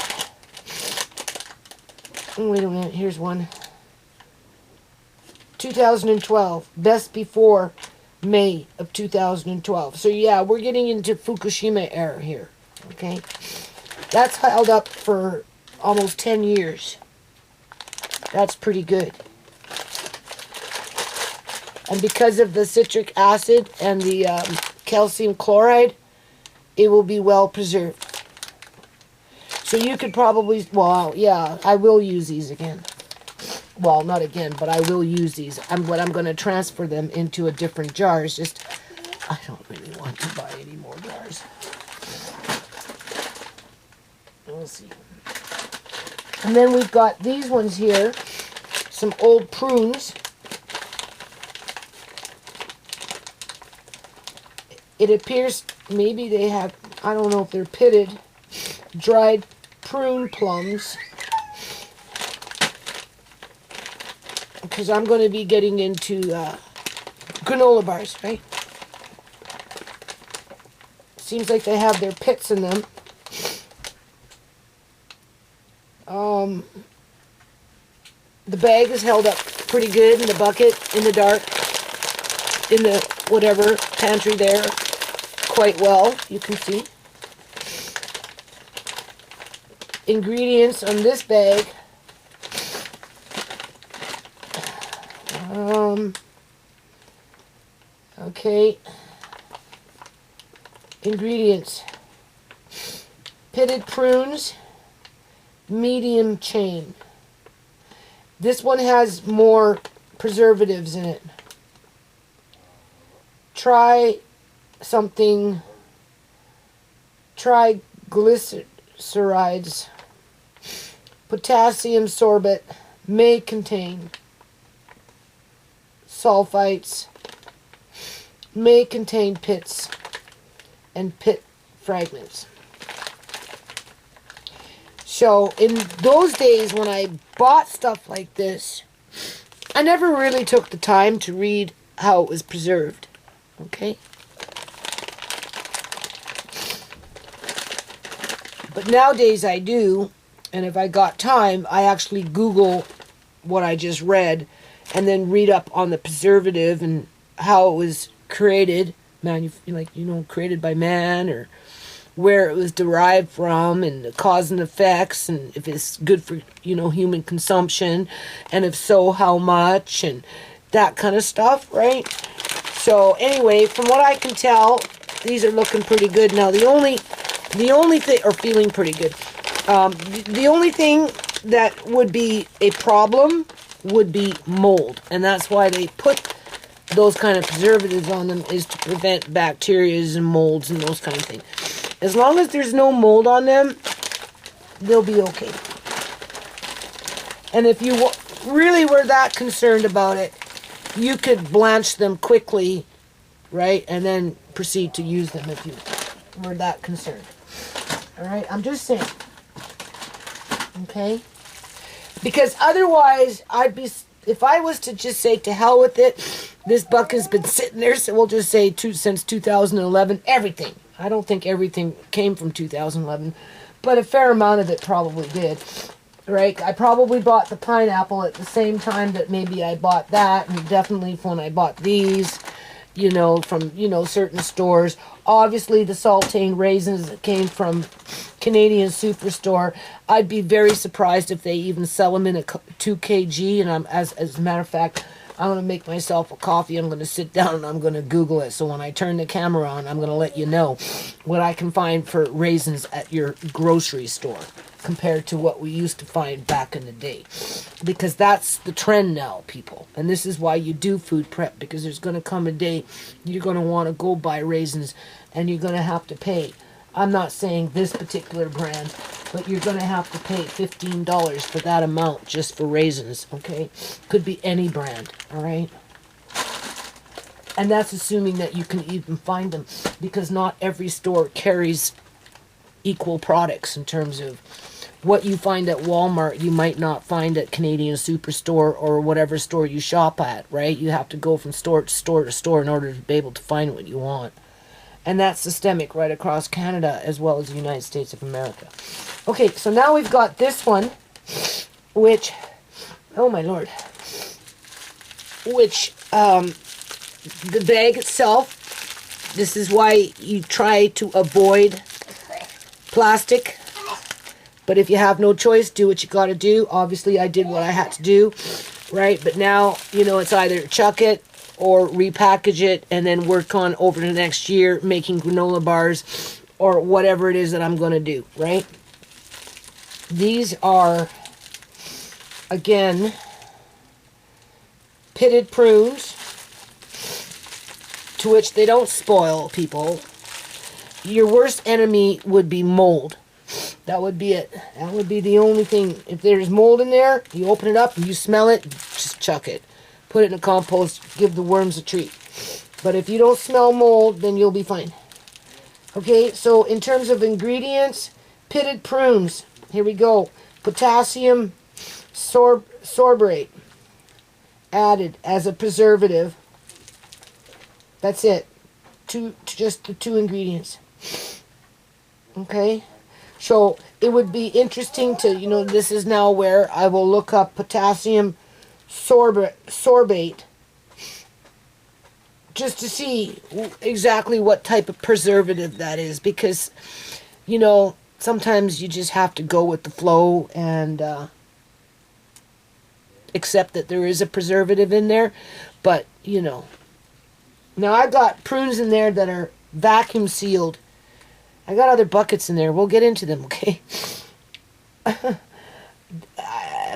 Oh, wait a minute, here's one. 2012, best before May of 2012. So yeah, we're getting into Fukushima era here. Okay? That's held up for almost 10 years. That's pretty good. And because of the citric acid and the calcium chloride, it will be well preserved. So you could probably, well, yeah, I will use these again. Well, not again, but I will use these. I'm going to transfer them into a different jar. It's just, I don't really want to buy any more jars. We'll see. And then we've got these ones here, some old prunes. It appears maybe they have, I don't know if they're pitted, dried prune plums. Because I'm going to be getting into granola bars, right? Seems like they have their pits in them. The bag is held up pretty good in the bucket, in the dark, in the whatever pantry there, quite well, you can see. Ingredients on this bag. Okay. Ingredients. Pitted prunes, medium chain. This one has more preservatives in it. Try something, triglycerides, potassium sorbate, may contain sulfites, may contain pits and pit fragments. So in those days when I bought stuff like this, I never really took the time to read how it was preserved. Okay? But nowadays I do, and if I got time, I actually Google what I just read and then read up on the preservative and how it was created, created by man, or where it was derived from, and the cause and effects, and if it's good for, human consumption, and if so, how much, and that kind of stuff, right? So anyway, from what I can tell, these are looking pretty good. Now the only thing, or feeling pretty good, the only thing that would be a problem would be mold, and that's why they put those kind of preservatives on them, is to prevent bacteria and molds and those kind of things. As long as there's no mold on them, they'll be okay. And if you really were that concerned about it, you could blanch them quickly, right? And then proceed to use them if you were that concerned. All right? I'm just saying. Okay? Because otherwise, if I was to just say to hell with it, this bucket's been sitting there, so we'll just say since 2011, everything. I don't think everything came from 2011, but a fair amount of it probably did, right? I probably bought the pineapple at the same time that maybe I bought that, and definitely when I bought these, from, certain stores. Obviously, the saltine raisins that came from Canadian Superstore. I'd be very surprised if they even sell them in a 2 kg, and as a matter of fact, I'm going to make myself a coffee. I'm going to sit down and I'm going to Google it. So when I turn the camera on, I'm going to let you know what I can find for raisins at your grocery store compared to what we used to find back in the day. Because that's the trend now, people. And this is why you do food prep, because there's going to come a day you're going to want to go buy raisins and you're going to have to pay. I'm not saying this particular brand, but you're going to have to pay $15 for that amount just for raisins, okay? Could be any brand, all right? And that's assuming that you can even find them, because not every store carries equal products in terms of what you find at Walmart, you might not find at Canadian Superstore or whatever store you shop at, right? You have to go from store to store to store in order to be able to find what you want. And that's systemic right across Canada as well as the United States of America. Okay, so now we've got this one, which, oh my lord, which, the bag itself, this is why you try to avoid plastic. But if you have no choice, do what you got to do. Obviously, I did what I had to do, right? But now, you know, it's either chuck it or repackage it and then work on over the next year making granola bars or whatever it is that I'm going to do, right? These are, again, pitted prunes, to which they don't spoil, people. Your worst enemy would be mold. That would be it. That would be the only thing. If there's mold in there, you open it up and you smell it, just chuck it. Put it in the compost, give the worms a treat. But if you don't smell mold, then you'll be fine. Okay, so in terms of ingredients, pitted prunes. Here we go. Potassium sorbate added as a preservative. That's it. Just the two ingredients. Okay. So it would be interesting to, you know, this is now where I will look up potassium sorbate just to see exactly what type of preservative that is, because, you know, sometimes you just have to go with the flow and accept that there is a preservative in there. But, you know, now I got prunes in there that are vacuum sealed. I got other buckets in there. We'll get into them, okay? I'm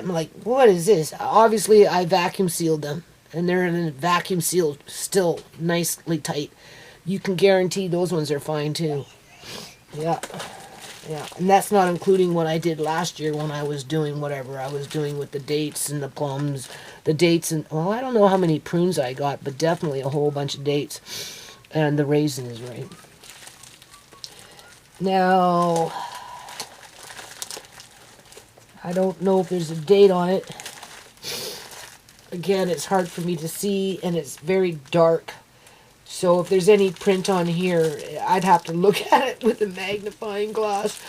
like, what is this? Obviously, I vacuum sealed them. And they're in a vacuum sealed, still nicely tight. You can guarantee those ones are fine, too. Yeah. Yeah. And that's not including what I did last year when I was doing whatever I was doing with the dates and the plums. The dates and, well, I don't know how many prunes I got, but definitely a whole bunch of dates. And the raisins, right? Now, I don't know if there's a date on it. Again, it's hard for me to see, and it's very dark. So if there's any print on here, I'd have to look at it with a magnifying glass.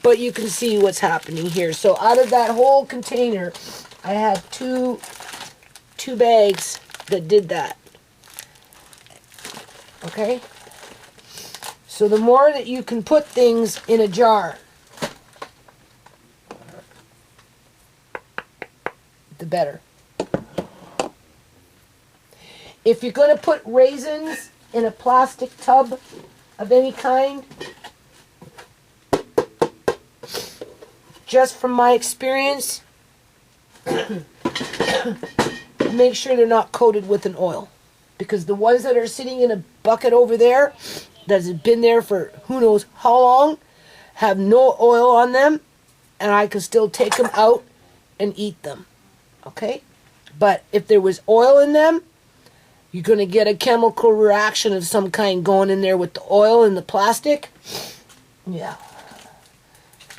But you can see what's happening here. So out of that whole container, I had two bags that did that. Okay? So the more that you can put things in a jar, the better. If you're going to put raisins in a plastic tub of any kind, just from my experience, make sure they're not coated with an oil. Because the ones that are sitting in a bucket over there, that has been there for who knows how long, have no oil on them, and I can still take them out and eat them. Okay? But if there was oil in them, you're going to get a chemical reaction of some kind going in there with the oil and the plastic. Yeah.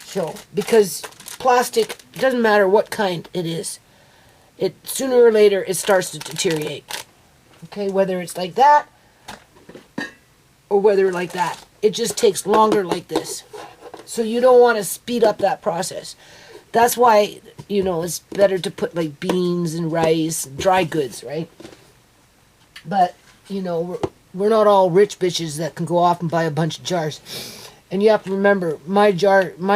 So, because plastic, doesn't matter what kind it is, it sooner or later it starts to deteriorate. Okay, whether it's like that or whether like that. It just takes longer like this. So you don't want to speed up that process. That's why, you know, it's better to put like beans and rice, and dry goods, right? But, you know, we're not all rich bitches that can go off and buy a bunch of jars. And you have to remember, my journey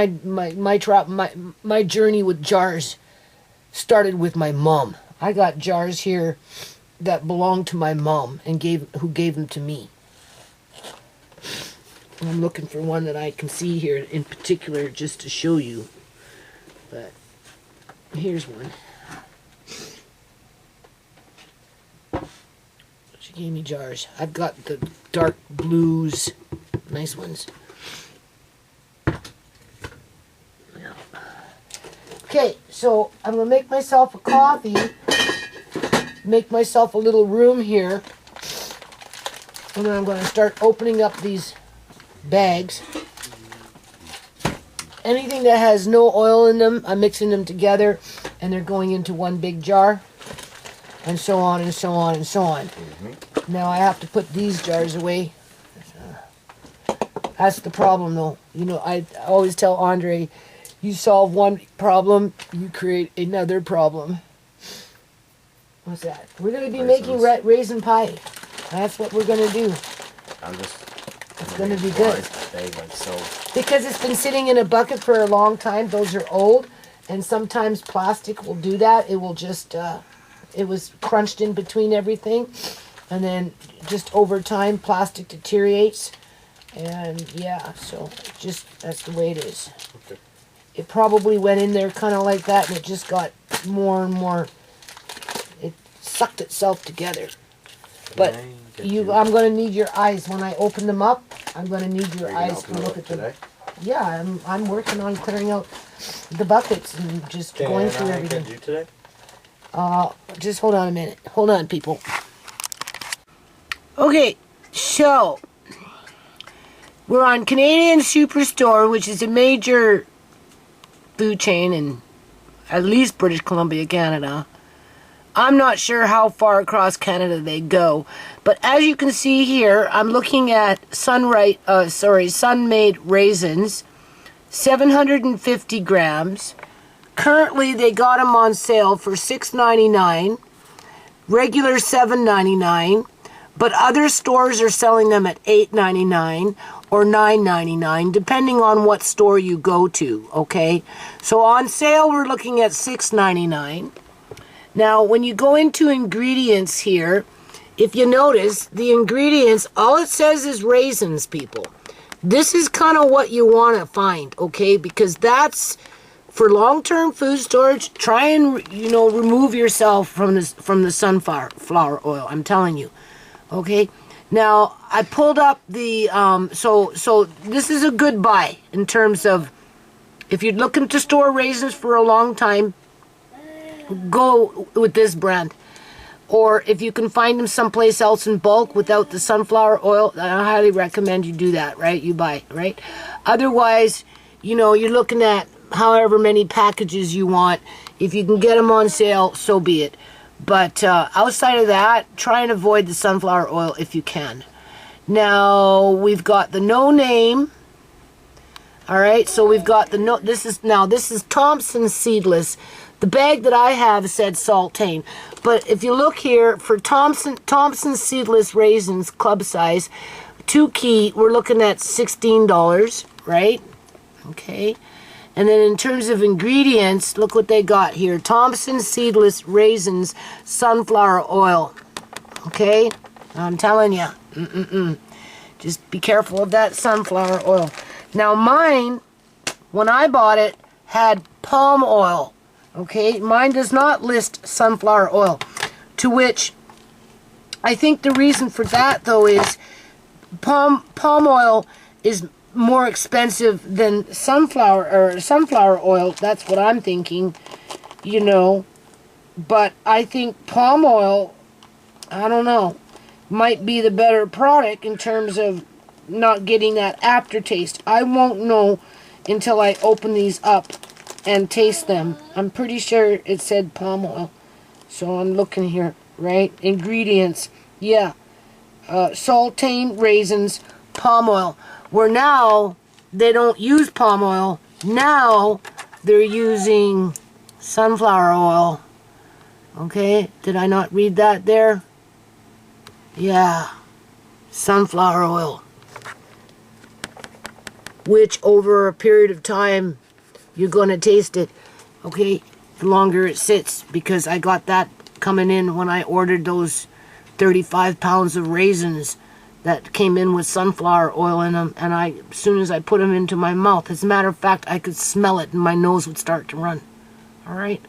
with jars started with my mom. I got jars here that belonged to my mom and who gave them to me. I'm looking for one that I can see here in particular just to show you. But here's one. She gave me jars. I've got the dark blues. Nice ones. Yeah. Okay, so I'm going to make myself a coffee. Make myself a little room here. And then I'm going to start opening up these bags. anything that has no oil in them, I'm mixing them together, and they're going into one big jar, and so on and so on and so on. Now I have to put these jars away. That's the problem, though. You know, I always tell Andre, you solve one problem, you create another problem. What's that? We're going to be making raisin pie. That's what we're going to do. It's going to be good. Because it's been sitting in a bucket for a long time. Those are old. And sometimes plastic will do that. It will just, it was crunched in between everything. And then just over time, plastic deteriorates. And yeah, so just, that's the way it is. Okay. It probably went in there kind of like that, and it just got more and more, it sucked itself together. But I'm going to need your eyes. When I open them up, I'm going to need your eyes to look at them. Yeah, I'm working on clearing out the buckets and just going through everything. Can I do today? Just hold on a minute. Hold on, people. Okay, so we're on Canadian Superstore, which is a major food chain in at least British Columbia, Canada. I'm not sure how far across Canada they go, but as you can see here, I'm looking at Sun-Maid raisins, 750 grams. Currently, they got them on sale for $6.99, regular $7.99, but other stores are selling them at $8.99 or $9.99, depending on what store you go to, okay? So on sale, we're looking at $6.99. Now, when you go into ingredients here, if you notice, the ingredients, all it says is raisins, people. This is kind of what you want to find, okay? Because that's, for long-term food storage, try and, you know, remove yourself from the sunflower oil, I'm telling you, okay? Now, I pulled up the, so this is a good buy in terms of, if you're looking to store raisins for a long time, go with this brand. Or if you can find them someplace else in bulk without the sunflower oil, I highly recommend you do that, right? You buy, right? Otherwise, you know, you're looking at however many packages you want. If you can get them on sale, so be it. But outside of that, try and avoid the sunflower oil if you can. Now, we've got the no name. All right, so we've got the no, this is Thompson seedless. The bag that I have said Saltane. But if you look here, for Thompson seedless raisins, club size, 2 key, we're looking at $16, right? Okay. And then in terms of ingredients, look what they got here. Thompson seedless raisins, sunflower oil. Okay? I'm telling you. Just be careful of that sunflower oil. Now mine, when I bought it, had palm oil. Okay, mine does not list sunflower oil, to which I think the reason for that, though, is palm oil is more expensive than sunflower oil. That's what I'm thinking, you know. But I think palm oil, I don't know, might be the better product in terms of not getting that aftertaste. I won't know until I open these up and taste them. I'm pretty sure it said palm oil. So I'm looking here, right? Ingredients. Yeah. Saltane raisins, palm oil. Where now, they don't use palm oil. Now, they're using sunflower oil. Okay? Did I not read that there? Yeah. Sunflower oil. Which, over a period of time, you're going to taste it, okay, the longer it sits, because I got that coming in when I ordered those 35 pounds of raisins that came in with sunflower oil in them, and as soon as I put them into my mouth, as a matter of fact, I could smell it and my nose would start to run, all right?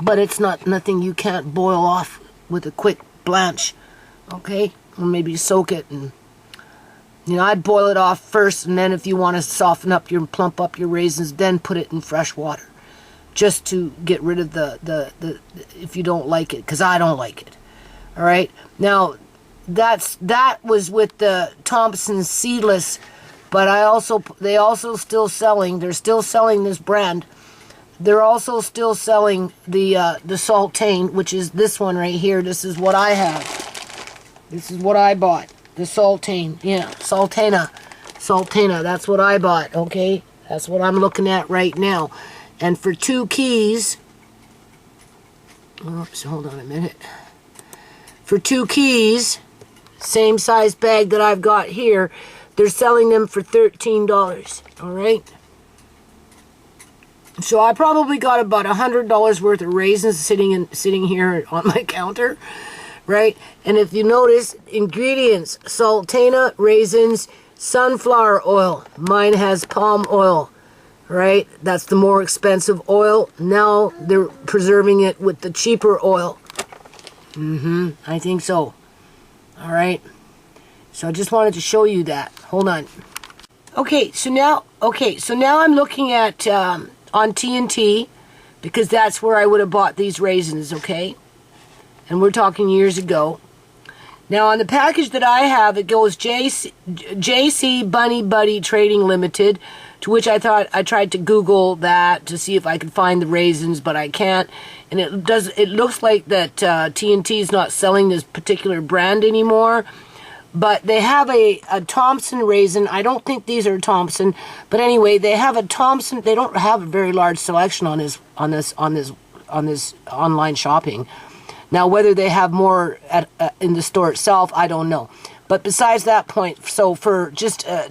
But it's nothing you can't boil off with a quick blanch, okay? Or maybe soak it and, you know, I'd boil it off first, and then if you want to soften up plump up your raisins, then put it in fresh water, just to get rid of the if you don't like it, because I don't like it. All right. Now, that was with the Thompson seedless But they also still selling, they're still selling this brand. They're also still selling the Sultane, which is this one right here. This is what I have. This is what I bought. The Sultane. Yeah, Sultana. Sultana, that's what I bought, okay? That's what I'm looking at right now. And for 2 keys, oops, hold on a minute. For 2 keys, same size bag that I've got here, they're selling them for $13, all right? So I probably got about $100 worth of raisins sitting here on my counter, right? And if you notice, ingredients: Sultana, raisins, sunflower oil. Mine has palm oil, right? That's the more expensive oil. Now they're preserving it with the cheaper oil. I think so. All right. So I just wanted to show you that. Hold on. Okay, so now I'm looking at on TNT, because that's where I would have bought these raisins, okay? And we're talking years ago. Now on the package that I have, it goes JC Bunny Buddy Trading Limited, to which I tried to Google that to see if I could find the raisins, but I can't. And it looks like that TNT is not selling this particular brand anymore. But they have a Thompson raisin. I don't think these are Thompson, but anyway, they have a Thompson. They don't have a very large selection on this online shopping. Now, whether they have more in the store itself, I don't know. But besides that point, so for just a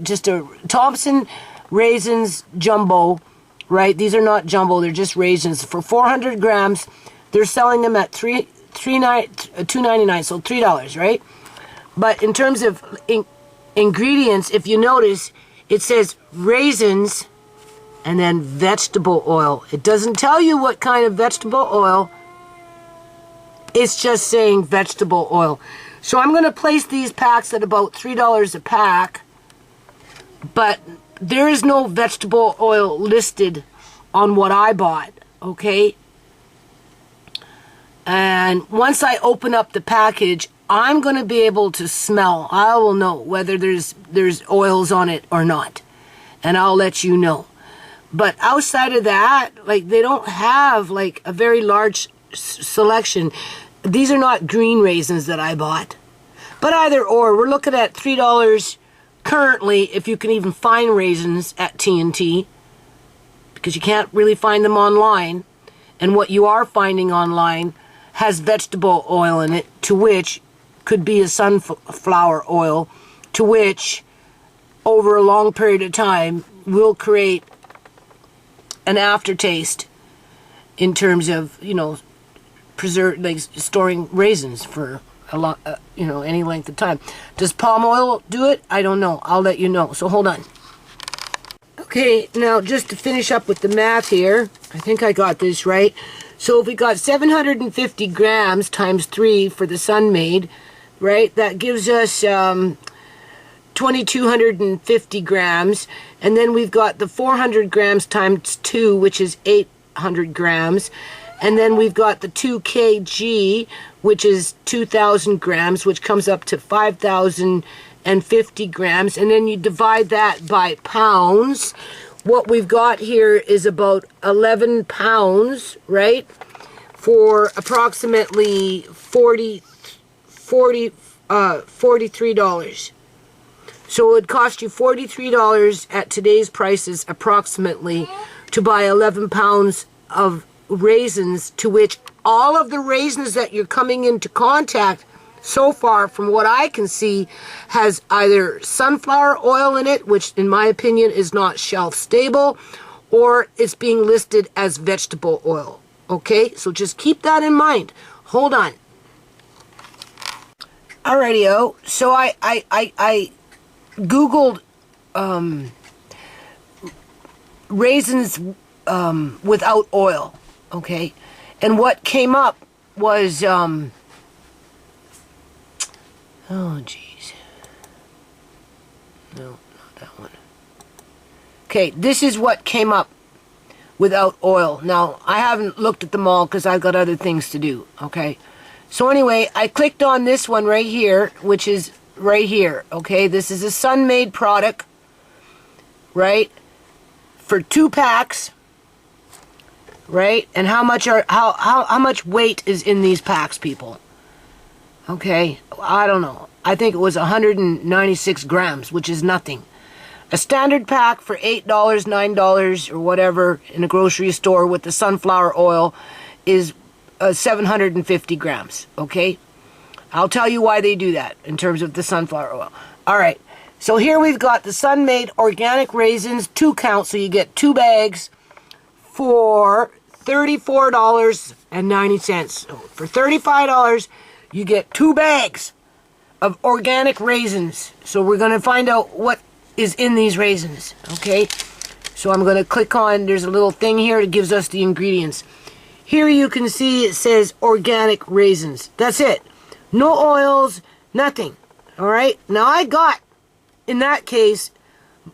Thompson raisins jumbo, right? These are not jumbo; they're just raisins. For 400 grams, they're selling them at $2.99, so $3, right? But in terms of ingredients, if you notice, it says raisins and then vegetable oil. It doesn't tell you what kind of vegetable oil. It's just saying vegetable oil. So I'm going to place these packs at about $3 a pack. But there is no vegetable oil listed on what I bought, okay? And once I open up the package, I'm going to be able to smell. I will know whether there's oils on it or not. And I'll let you know. But outside of that, like, they don't have like a very large selection. These are not green raisins that I bought. But either or, we're looking at $3 currently, if you can even find raisins at TNT, because you can't really find them online. And what you are finding online has vegetable oil in it, to which could be a sunflower oil, to which over a long period of time will create an aftertaste in terms of, you know, storing raisins for a lot, you know, any length of time. Does palm oil do it? I don't know. I'll let you know. So hold on. Okay, now just to finish up with the math here, I think I got this right. So if we got 750 grams times 3 for the Maid, right, that gives us 2,250 grams. And then we've got the 400 grams times 2, which is 800 grams. And then we've got the 2 kg, which is 2,000 grams, which comes up to 5,050 grams. And then you divide that by pounds. What we've got here is about 11 pounds, right? For approximately $43. So it would cost you $43 at today's prices approximately to buy 11 pounds of raisins, to which all of the raisins that you're coming into contact so far, from what I can see, has either sunflower oil in it, which in my opinion is not shelf stable, or it's being listed as vegetable oil. Okay, so just keep that in mind. Hold on. Alrighty-o, so I Googled raisins without oil, okay? And what came up was, oh geez. No, not that one. Okay, this is what came up without oil. Now, I haven't looked at them all because I've got other things to do, okay? So anyway, I clicked on this one right here, which is right here, okay? This is a Maid product, right? For 2 packs, right? And how much weight is in these packs, people? Okay, I don't know. I think it was 196 grams, which is nothing. A standard pack for $8, $9, or whatever in a grocery store with the sunflower oil is 750 grams, okay? I'll tell you why they do that in terms of the sunflower oil. All right, so here we've got the Sun-Maid organic raisins, 2 count, so you get 2 bags for $34.90. So for $35, you get 2 bags of organic raisins. So we're going to find out what is in these raisins, okay? So I'm going to click on, there's a little thing here that gives us the ingredients. Here you can see it says organic raisins. That's it. No oils, nothing. All right? Now I got, in that case,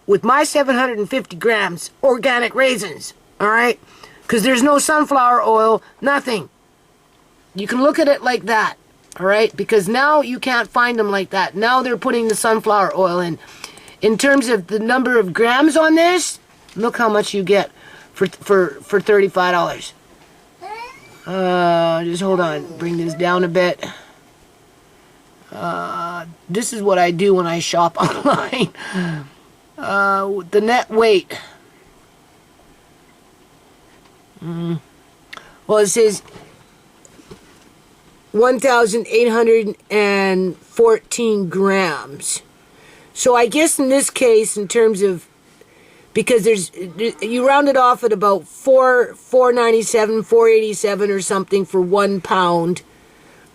with my 750 grams, organic raisins. All right? Because there's no sunflower oil, nothing. You can look at it like that. All right? Because now you can't find them like that. Now they're putting the sunflower oil in. In terms of the number of grams on this, look how much you get for $35. Just hold on. Bring this down a bit. This is what I do when I shop online. The net weight. Well, it says 1,814 grams. So I guess in this case, in terms of, because you round it off at about 497, 487 or something for 1 pound,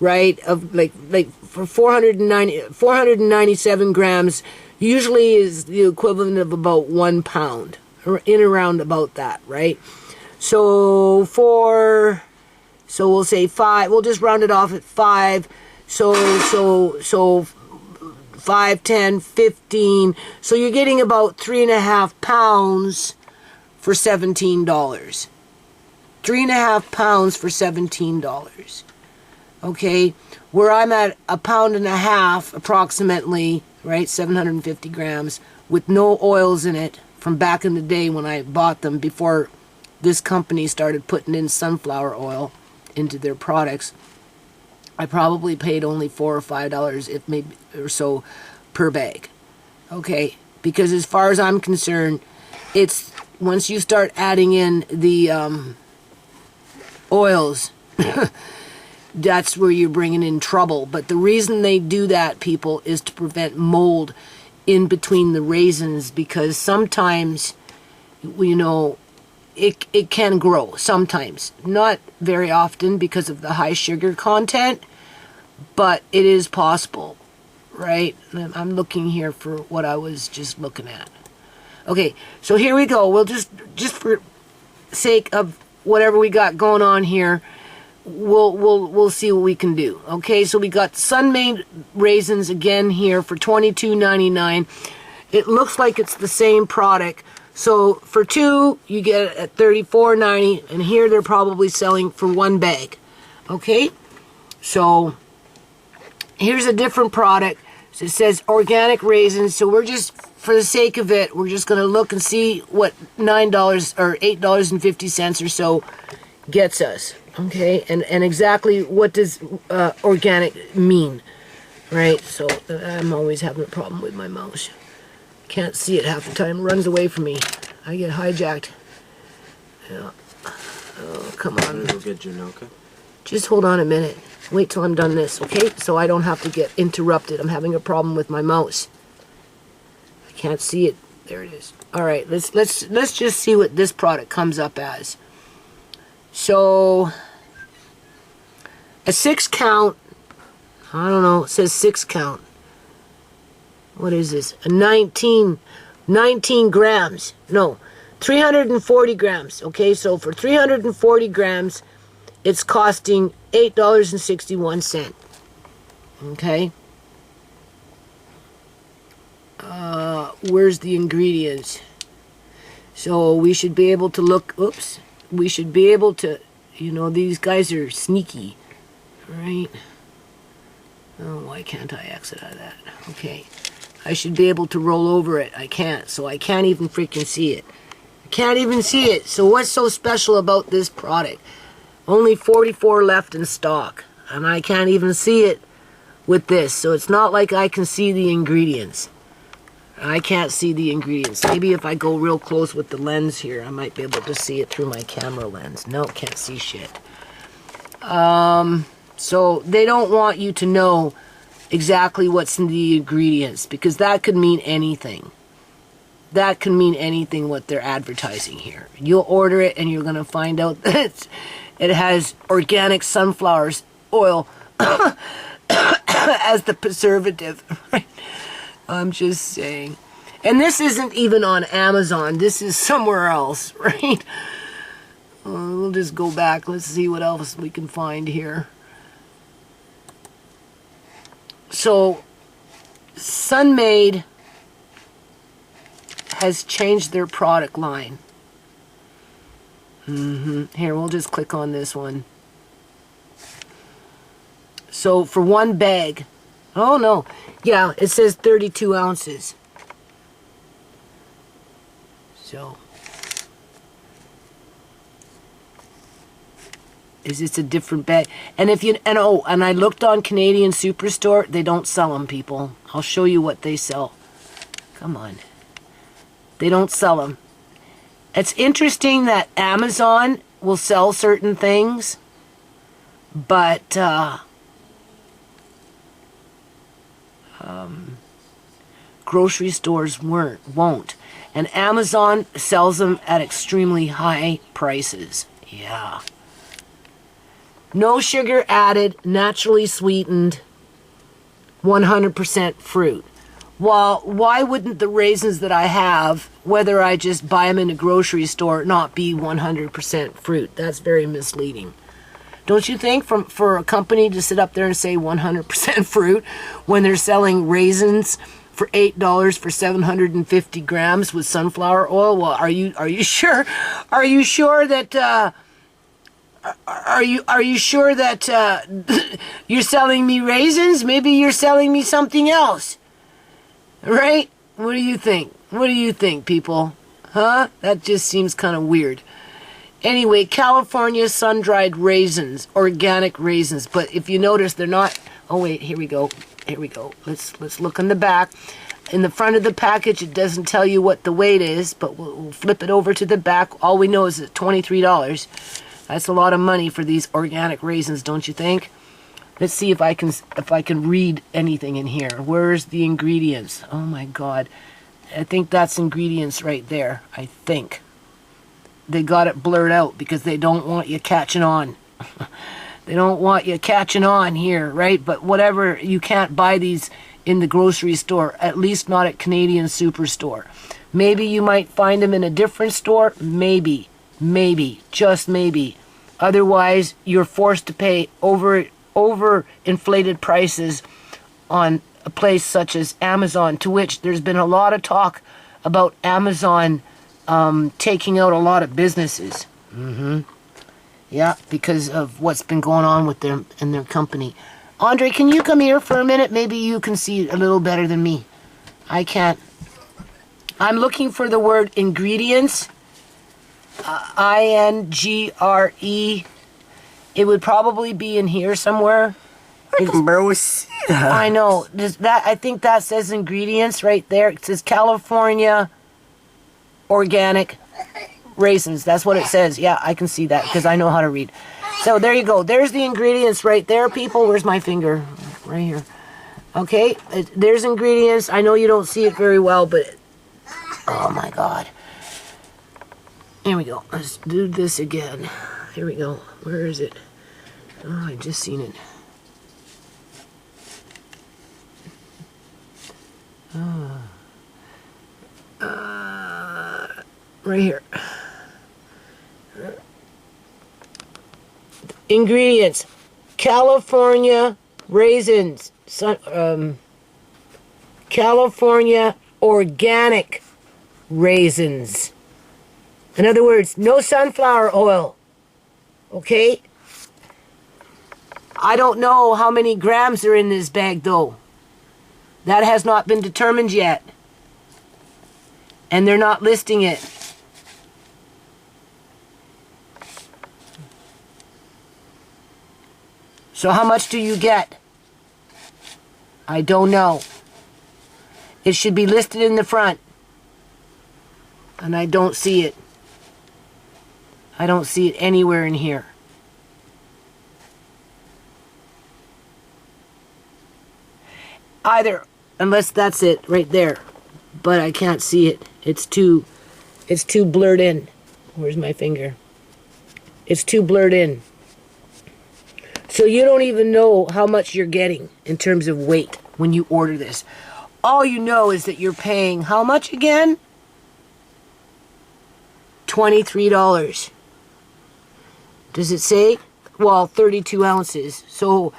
right? Of like for 497 grams, usually is the equivalent of about 1 pound, or in around about that, right? So we'll say 5. We'll just round it off at 5. So 5, 10, 15. So you're getting about 3.5 pounds for $17. 3.5 pounds for $17. Okay, where I'm at 1.5 pounds approximately, right? 750 grams with no oils in it from back in the day when I bought them before this company started putting in sunflower oil into their products. I probably paid only $4 or $5, if maybe or so, per bag. Okay, because as far as I'm concerned, it's once you start adding in the oils, that's where you're bringing in trouble. But the reason they do that, people, is to prevent mold in between the raisins, because sometimes, you know, it can grow. Sometimes, not very often because of the high sugar content. But it is possible, right? I'm looking here for what I was just looking at. Okay, so here we go. We'll just for sake of whatever we got going on here, we'll see what we can do. Okay, so we got Sun-Maid raisins again here for $22.99. It looks like it's the same product. So for 2, you get it at $34.90, and here they're probably selling for 1 bag. Okay, so here's a different product. So it says organic raisins. So we're just, for the sake of it, we're just going to look and see what $9 or $8.50 or so gets us. Okay, and exactly what does organic mean, right? So I'm always having a problem with my mouse. Can't see it half the time. It runs away from me. I get hijacked. Yeah. Oh, come on. Go get Janoka. Just hold on a minute. Wait till I'm done this, okay? So I don't have to get interrupted. I'm having a problem with my mouse. I can't see it. There it is. All right, let's just see what this product comes up as. So a 6 count. I don't know. It says 6 count. What is this? A 19 grams. No, 340 grams. Okay, so for 340 grams, it's costing $8.61. Okay. Where's the ingredients? So we should be able to look. Oops. We should be able to. You know, these guys are sneaky, right? Oh, why can't I exit out of that? Okay. I should be able to roll over it. I can't, so I can't even freaking see it. I can't even see it. So what's so special about this product? Only 44 left in stock, and I can't even see it with this. So it's not like I can see the ingredients. I can't see the ingredients. Maybe if I go real close with the lens here, I might be able to see it through my camera lens. No, can't see shit. So they don't want you to know exactly what's in the ingredients, because that could mean anything. That could mean anything what they're advertising here. You'll order it and you're going to find out that it has organic sunflower oil as the preservative. Right? I'm just saying. And this isn't even on Amazon. This is somewhere else, right? We'll just go back. Let's see what else we can find here. So, Maid has changed their product line. Here, we'll just click on this one. So, for one bag, oh no, yeah, it says 32 ounces. So, is this a different bag? And if you, and I looked on Canadian Superstore, they don't sell them, people. I'll show you what they sell. Come on. They don't sell them. It's interesting that Amazon will sell certain things, but grocery stores won't. And Amazon sells them at extremely high prices. Yeah. No sugar added, naturally sweetened, 100% fruit. Well, why wouldn't the raisins that I have, whether I just buy them in a grocery store, not be 100% fruit? That's very misleading. Don't you think for a company to sit up there and say 100% fruit when they're selling raisins for $8 for 750 grams with sunflower oil? Well, are you sure? Are you sure that are you sure that you're selling me raisins? Maybe you're selling me something else. Right? What do you think? What do you think, people? Huh? That just seems kind of weird. Anyway, California sun-dried raisins, organic raisins. But if you notice, they're not... Oh, wait, here we go. Here we go. Let's look on the back. In the front of the package, it doesn't tell you what the weight is, but we'll flip it over to the back. All we know is it's $23. That's a lot of money for these organic raisins, don't you think? Let's see if I can read anything in here. Where's the ingredients? Oh my God. I think that's ingredients right there. I think. They got it blurred out because they don't want you catching on. They don't want you catching on here, right? But whatever, you can't buy these in the grocery store, at least not at Canadian Superstore. Maybe you might find them in a different store. Maybe, just maybe. Otherwise, you're forced to pay over inflated prices on a place such as Amazon, to which there's been a lot of talk about Amazon taking out a lot of businesses. Yeah, because of what's been going on with them and their company. Andre, can you come here for a minute? Maybe you can see a little better than me. I can't. I'm looking for the word ingredients. I-N-G-R-E. It would probably be in here somewhere. I can barely see that. I know. I think that says ingredients right there. It says California organic raisins. That's what it says. Yeah, I can see that because I know how to read. So there you go. There's the ingredients right there, people. Where's my finger? Right here. Okay, there's ingredients. I know you don't see it very well, but... Oh, my God. Here we go. Let's do this again. Here we go. Where is it? Oh, I just seen it. Right here. Ingredients: California raisins, California organic raisins. In other words, no sunflower oil. Okay? I don't know how many grams are in this bag, though. That has not been determined yet. And they're not listing it. So how much do you get? I don't know. It should be listed in the front. And I don't see it. I don't see it anywhere in here. Either, unless that's it right there. But I can't see it. It's too blurred in. Where's my finger? It's too blurred in. So you don't even know how much you're getting in terms of weight when you order this. All you know is that you're paying how much again? $23. Does it say? Well, 32 ounces. So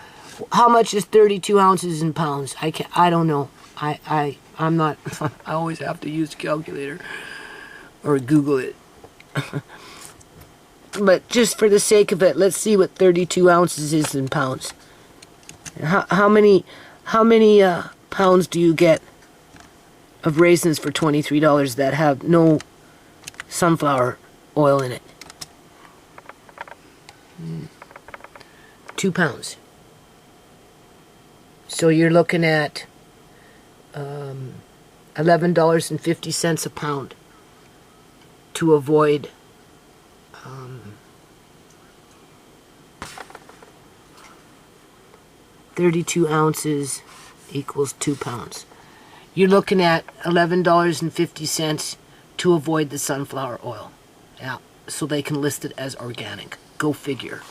how much is 32 ounces in pounds? I don't know. I'm not, I always have to use a calculator or Google it. But just for the sake of it, let's see what 32 ounces is in pounds. How many pounds do you get of raisins for $23 that have no sunflower oil in it? 2 pounds. So you're looking at $11.50 a pound to avoid 32 ounces equals 2 pounds. You're looking at $11.50 to avoid the sunflower oil. Yeah, so they can list it as organic. Go figure.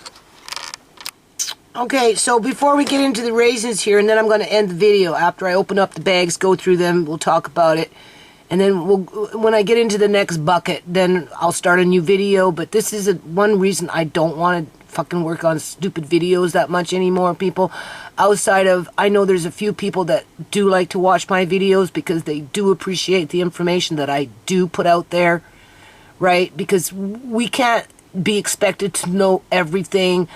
Okay, so before we get into the raisins here, and then I'm going to end the video after I open up the bags, go through them, we'll talk about it. And then when I get into the next bucket, then I'll start a new video. But this is one reason I don't want to fucking work on stupid videos that much anymore, people. Outside of, I know there's a few people that do like to watch my videos because they do appreciate the information that I do put out there, right? Because we can't be expected to know everything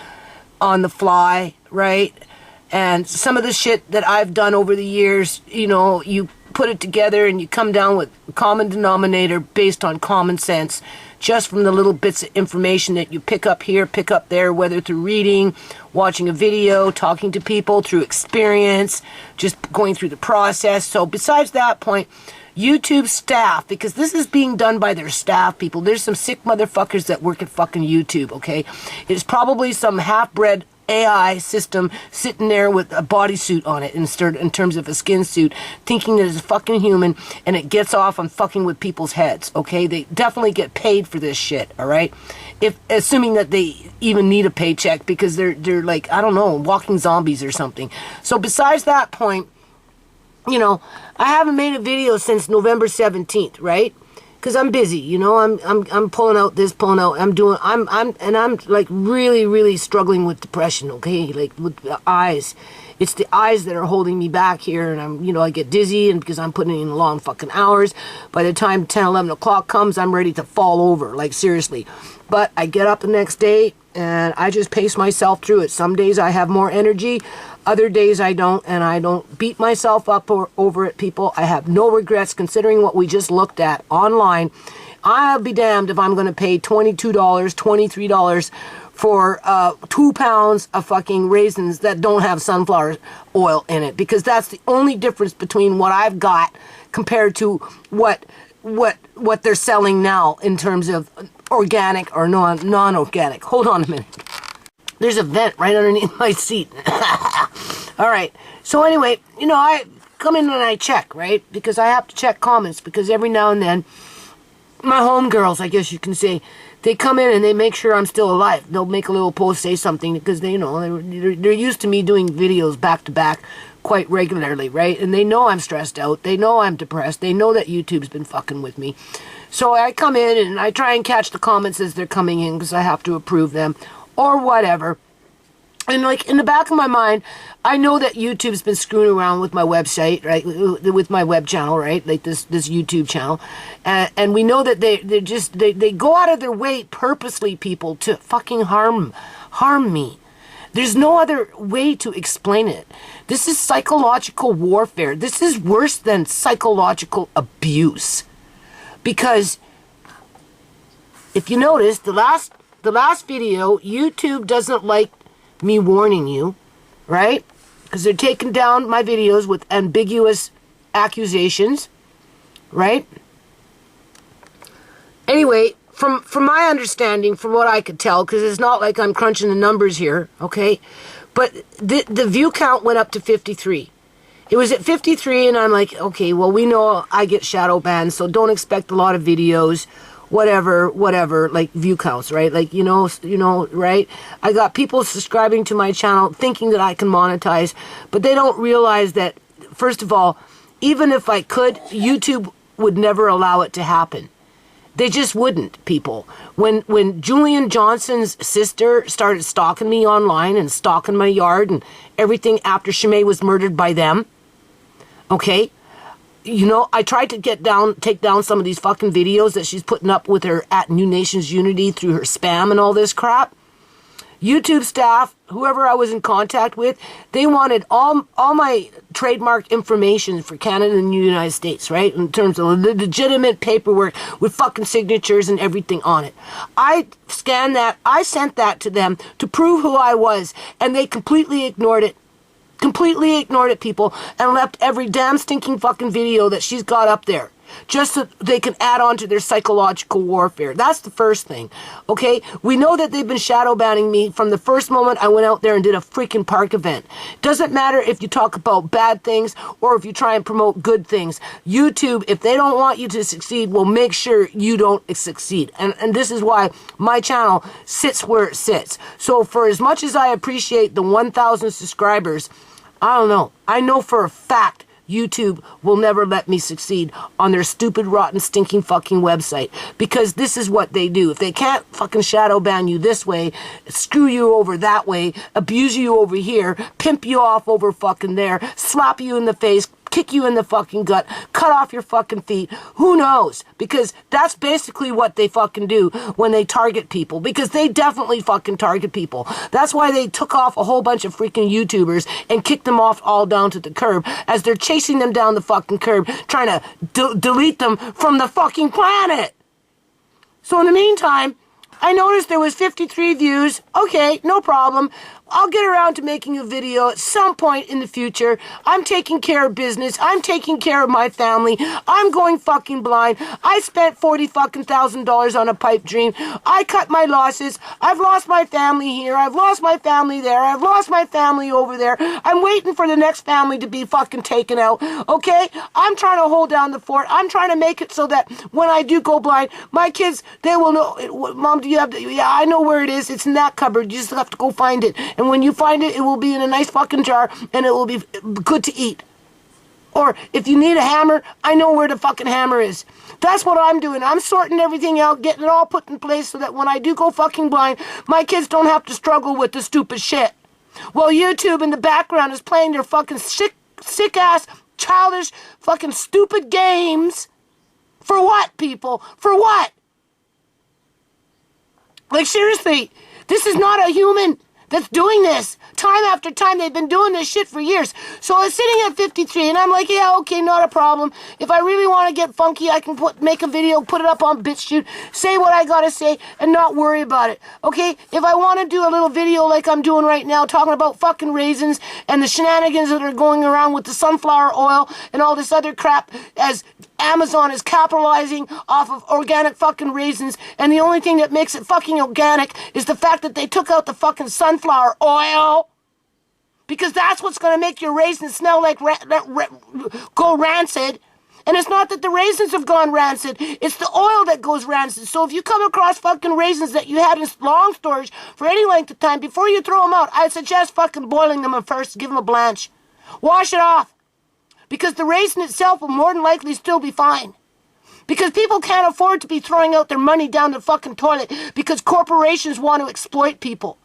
on the fly, right? And some of the shit that I've done over the years, you know, you put it together and you come down with a common denominator based on common sense, just from the little bits of information that you pick up here, pick up there, whether through reading, watching a video, talking to people, through experience, just going through the process. So besides that point, YouTube staff, because this is being done by their staff people. There's some sick motherfuckers that work at fucking YouTube, okay? It's probably some half-bred AI system sitting there with a bodysuit on it in terms of a skin suit, thinking that it's a fucking human, and it gets off on fucking with people's heads, okay? They definitely get paid for this shit, all right? If assuming that they even need a paycheck, because they're like, I don't know, walking zombies or something. So besides that point, you know, I haven't made a video since November 17th, right? Because I'm busy, you know, I'm pulling out this, pulling out, I'm like really struggling with depression, okay? Like with the eyes. It's the eyes that are holding me back here, and I get dizzy, and because I'm putting in long fucking hours, by the time 10, 11 o'clock comes, I'm ready to fall over, like seriously. But I get up the next day, and I just pace myself through it. Some days I have more energy, other days I don't, and I don't beat myself up over it, people. I have no regrets considering what we just looked at online. I'll be damned if I'm going to pay $22, $23 for 2 pounds of fucking raisins that don't have sunflower oil in it, because that's the only difference between what I've got compared to what they're selling now in terms of organic or non-organic. Hold on a minute. There's a vent right underneath my seat. All right. So anyway, you know, I come in and I check, right? Because I have to check comments, because every now and then, my homegirls, I guess you can say, they come in and they make sure I'm still alive. They'll make a little post, say something, because they, you know, they're used to me doing videos back to back quite regularly, right? And they know I'm stressed out. They know I'm depressed. They know that YouTube's been fucking with me. So I come in and I try and catch the comments as they're coming in, because I have to approve them or whatever. And like in the back of my mind, I know that YouTube's been screwing around with my website, right? With my web channel, right? Like this YouTube channel. And we know that they go out of their way purposely, people, to fucking harm me. There's no other way to explain it. This is psychological warfare. This is worse than psychological abuse. Because if you notice, the last video, YouTube doesn't like me warning you, right? Because they're taking down my videos with ambiguous accusations, right? Anyway, from my understanding, from what I could tell, because it's not like I'm crunching the numbers here, okay? But the view count went up to 53. It was at 53, and I'm like, okay, well, we know I get shadow banned, so don't expect a lot of videos, whatever, like view counts, right? Like, you know, right? I got people subscribing to my channel thinking that I can monetize, but they don't realize that, first of all, even if I could, YouTube would never allow it to happen. They just wouldn't, people. When Julian Johnson's sister started stalking me online and stalking my yard and everything after Shimei was murdered by them, okay? You know, I tried to take down some of these fucking videos that she's putting up with her at New Nations Unity through her spam and all this crap. YouTube staff, whoever I was in contact with, they wanted all my trademark information for Canada and the United States, right? In terms of legitimate paperwork with fucking signatures and everything on it. I scanned that, I sent that to them to prove who I was, and they completely ignored it. Completely ignored it, people, and left every damn stinking fucking video that she's got up there. Just so they can add on to their psychological warfare. That's the first thing, okay? We know that they've been shadow banning me from the first moment I went out there and did a freaking park event. Doesn't matter if you talk about bad things or if you try and promote good things. YouTube, if they don't want you to succeed, will make sure you don't succeed. And this is why my channel sits where it sits. So for as much as I appreciate the 1,000 subscribers, I don't know. I know for a fact YouTube will never let me succeed on their stupid, rotten, stinking fucking website. Because this is what they do. If they can't fucking shadow ban you this way, screw you over that way, abuse you over here, pimp you off over fucking there, slap you in the face, kick you in the fucking gut, cut off your fucking feet. Who knows? Because that's basically what they fucking do when they target people. Because they definitely fucking target people. That's why they took off a whole bunch of freaking YouTubers and kicked them off all down to the curb as they're chasing them down the fucking curb, trying to delete them from the fucking planet. So in the meantime, I noticed there was 53 views. Okay, no problem. I'll get around to making a video at some point in the future. I'm taking care of business. I'm taking care of my family. I'm going fucking blind. I spent $40,000 on a pipe dream. I cut my losses. I've lost my family here. I've lost my family there. I've lost my family over there. I'm waiting for the next family to be fucking taken out. Okay? I'm trying to hold down the fort. I'm trying to make it so that when I do go blind, my kids, they will know. Mom, do you have to? Yeah, I know where it is. It's in that cupboard. You just have to go find it. And when you find it, it will be in a nice fucking jar, and it will be good to eat. Or if you need a hammer, I know where the fucking hammer is. That's what I'm doing. I'm sorting everything out, getting it all put in place so that when I do go fucking blind, my kids don't have to struggle with the stupid shit. While YouTube in the background is playing their fucking sick-ass, childish, fucking stupid games. For what, people? For what? Like, seriously, this is not a human that's doing this. Time after time, they've been doing this shit for years. So I was sitting at 53, and I'm like, yeah, okay, not a problem. If I really want to get funky, I can make a video, put it up on BitChute, say what I gotta say, and not worry about it. Okay? If I want to do a little video like I'm doing right now, talking about fucking raisins and the shenanigans that are going around with the sunflower oil and all this other crap as Amazon is capitalizing off of organic fucking raisins, and the only thing that makes it fucking organic is the fact that they took out the fucking sunflower oil, because that's what's going to make your raisins smell like go rancid. And it's not that the raisins have gone rancid, it's the oil that goes rancid. So if you come across fucking raisins that you had in long storage for any length of time, before you throw them out, I suggest fucking boiling them first. Give them a blanch, wash it off. Because the raisin itself will more than likely still be fine. Because people can't afford to be throwing out their money down the fucking toilet because corporations want to exploit people.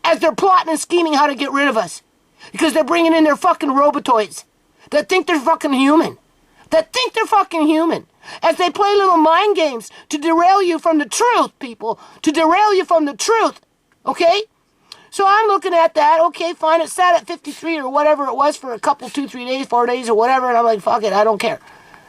As they're plotting and scheming how to get rid of us. Because they're bringing in their fucking robotoids that think they're fucking human. That think they're fucking human. As they play little mind games to derail you from the truth, people. To derail you from the truth. Okay? So I'm looking at that. Okay, fine. It sat at 53 or whatever it was for a couple, 2, 3 days, 4 days or whatever. And I'm like, fuck it. I don't care.